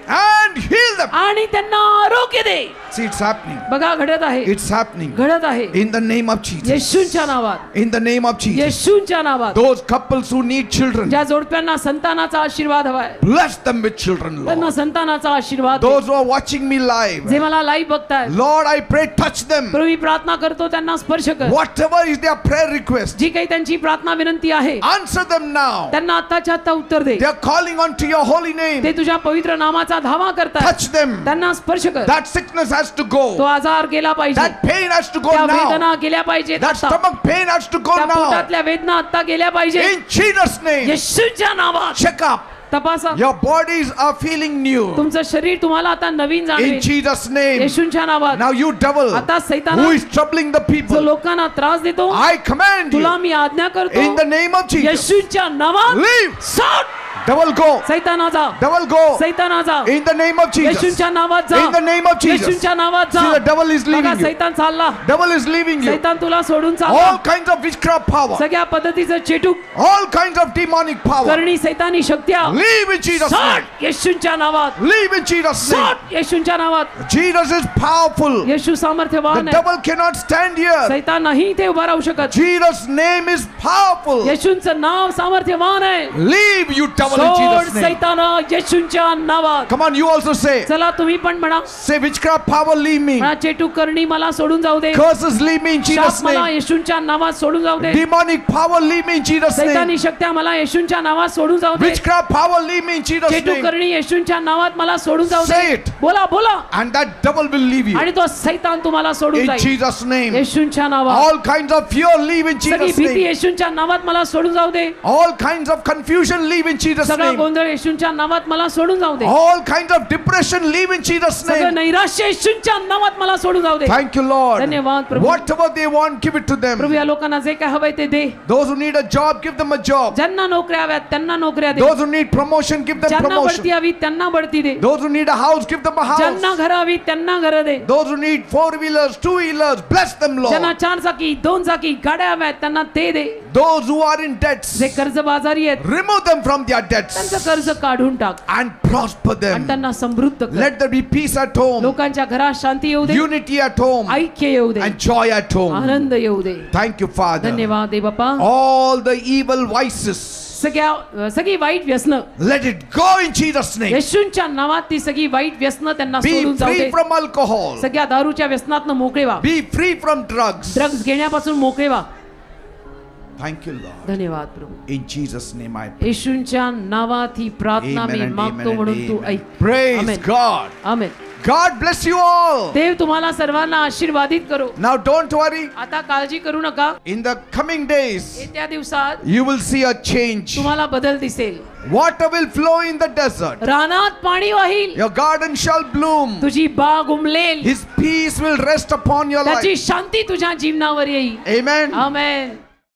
and heal them. आणि त्यांना आरोग्य दे. See, it's happening. बघा घडत आहे, It's happening. घडत आहे. In the name of Jesus. येशूंच्या नावात. In the name of Jesus. येशूंच्या नावात. Those couples who need children, ज्या जोडप्यांना संतानाचा आशीर्वाद हवाय bless them with children, त्यांना Lord. संतानाचा आशीर्वाद दे. Those who are watching me live, जे मला लाईव्ह बघतायत, Lord, I pray, touch them. प्रभू मी प्रार्थना करतो त्यांना स्पर्श कर. Whatever is their prayer request, जी काही त्यांची प्रार्थना विनंती आहे answer them now. त्यांना आत्ताच्या आत्ता उत्तर दे. They are calling unto your holy name. ते तुझ्या पवित्र नामाचा धावा करतात. Touch them. त्यांना स्पर्श कर. That sickness has to तो go. आजार गेला पाहिजे. That pain has to go त्या now. वेदना गेल्या पाहिजेत That आता. stomach pain has to go त्या now. पोटातल्या वेदना आता गेल्या पाहिजे. In Jesus' name, येशूच्या नावात check up. तपासा. Your bodies are feeling new. तुमचं शरीर तुम्हाला आता नवीन In जाणवेल. Jesus' name. येशूच्या नावात. Now you devil आता सैताना who is troubling the जो people, लोकांना त्रास देतो, I command तुला you मी आज्ञा करतो in the name of Jesus. येशूच्या नावात Leave. सोड. Devil go. सैतानाचा Devil go. सैतानाचा In the name of Jesus. येशूच्या नावात जा. In the name of Jesus. येशूच्या नावात जा. See, the devil is बघा leaving you. सैतान चालला. Devil is leaving you. सैतान तुला सोडून All चालला. kinds of witchcraft power. सगळ्या पद्धतीचं चेटूक All kinds of demonic power. करणी सैतानी शक्त्या Leave in Jesus' सोड name. येशूच्या नावात. Leave in Jesus' name. सोड येशूच्या नावात. Jesus is powerful. Yeshu The सामर्थ्यवान आहे. devil cannot stand here. सैतान नाही इथे उभा राहू शकत. Jesus' name is powerful. येशूंचं नाव सामर्थ्यवान आहे. Leave, you devil. in सोड Jesus' name. सैताना येशूंच्या नावात. Come on, you also say. चला तुम्ही पण म्हणा. Say, witchcraft power, leave me. म्हणा, चेटू करणी मला सोडून जाऊ दे. Curses, leave me in शाप Jesus' मला name. येशूंच्या नावात सोडून जाऊ दे. Demonic power, leave me in Jesus' name. सैतानी शक्त्या मला येशूंच्या नावात सोडून जाऊ दे. Witchcraft power, leave me in Jesus' चेटू name. करणी येशूंच्या नावात मला सोडून जाऊ Say दे. it. बोला बोला. And that devil will leave you. आणि तो सैतान तुम्हाला सोडून In जाईल Jesus' name. येशूंच्या नावात. All kinds of fear, leave in सगळी Jesus' भीती name. येशूंच्या नावात मला सोडून जाऊ दे. All kinds of confusion, leave in Jesus' सगळा name. गोंधळ येशूंच्या नावात मला सोडून जाऊ दे. All kinds of depression, leave in Jesus' सगळं name. नैराश्य येशूंच्या नावात मला सोडून जाऊ दे. Thank you, Lord. धन्यवाद प्रभू. Whatever they want, give it to them. प्रभू या लोकांना जे काय हवंय ते दे. Those who need a job, give them a job. ज्यांना नोकऱ्या हव्यात त्यांना नोकऱ्या दे. Those who need promotion, give them ज्यांना बढती promotion. हवी त्यांना बढती दे. Those who need a house, give them a ज्यांना house. घरं हवी त्यांना घरं दे. Those who need 4-wheelers, 2-wheelers, bless them, ज्यांना Lord. 4 चाकी 2 चाकी गाड्या हव्यात त्यांना ते दे. Those who are in debts, जे कर्जबाजारी आहेत remove them from their debts त्यांचं कर्ज काढून टाक and prosper आणि them. त्यांना समृद्ध कर. Let there be peace at home, लोकांच्या घरात शांती येऊ दे. unity at home, ऐक्य येऊ दे. and joy at home. आनंद येऊ दे. Thank you, Father. धन्यवाद दे बाप्पा. All the evil vices, सगळी वाईट व्यसनं let it go in Jesus' name. येशूंच्या नावात ती सगळी वाईट व्यसनं त्यांना Be सोडून जाऊ free दे. from alcohol. सगळ्या दारूच्या व्यसनातनं मोकळे व्हा. Be free from drugs. Drugs घेण्यापासून मोकळे व्हा. Thank you, Lord. धन्यवाद प्रभू. In Jesus' name I pray. येशूंच्या नावात ही प्रार्थना Amen मी and मागतो amen म्हणून and तू amen. ऐक. Praise Amen. God. Amen. God bless you all. देव तुम्हाला सर्वांना आशीर्वादित करो. Now don't worry. आता काळजी करू नका. In the coming days, येत्या दिवसात you will see a change. तुम्हाला बदल दिसेल. Water will flow in the desert. रानात पाणी वाहील. Your garden shall bloom. तुझी बाग उमलेल. His peace will rest upon your त्याची life. शांती तुझ्या जीवनावर येईल. Amen. आमेन.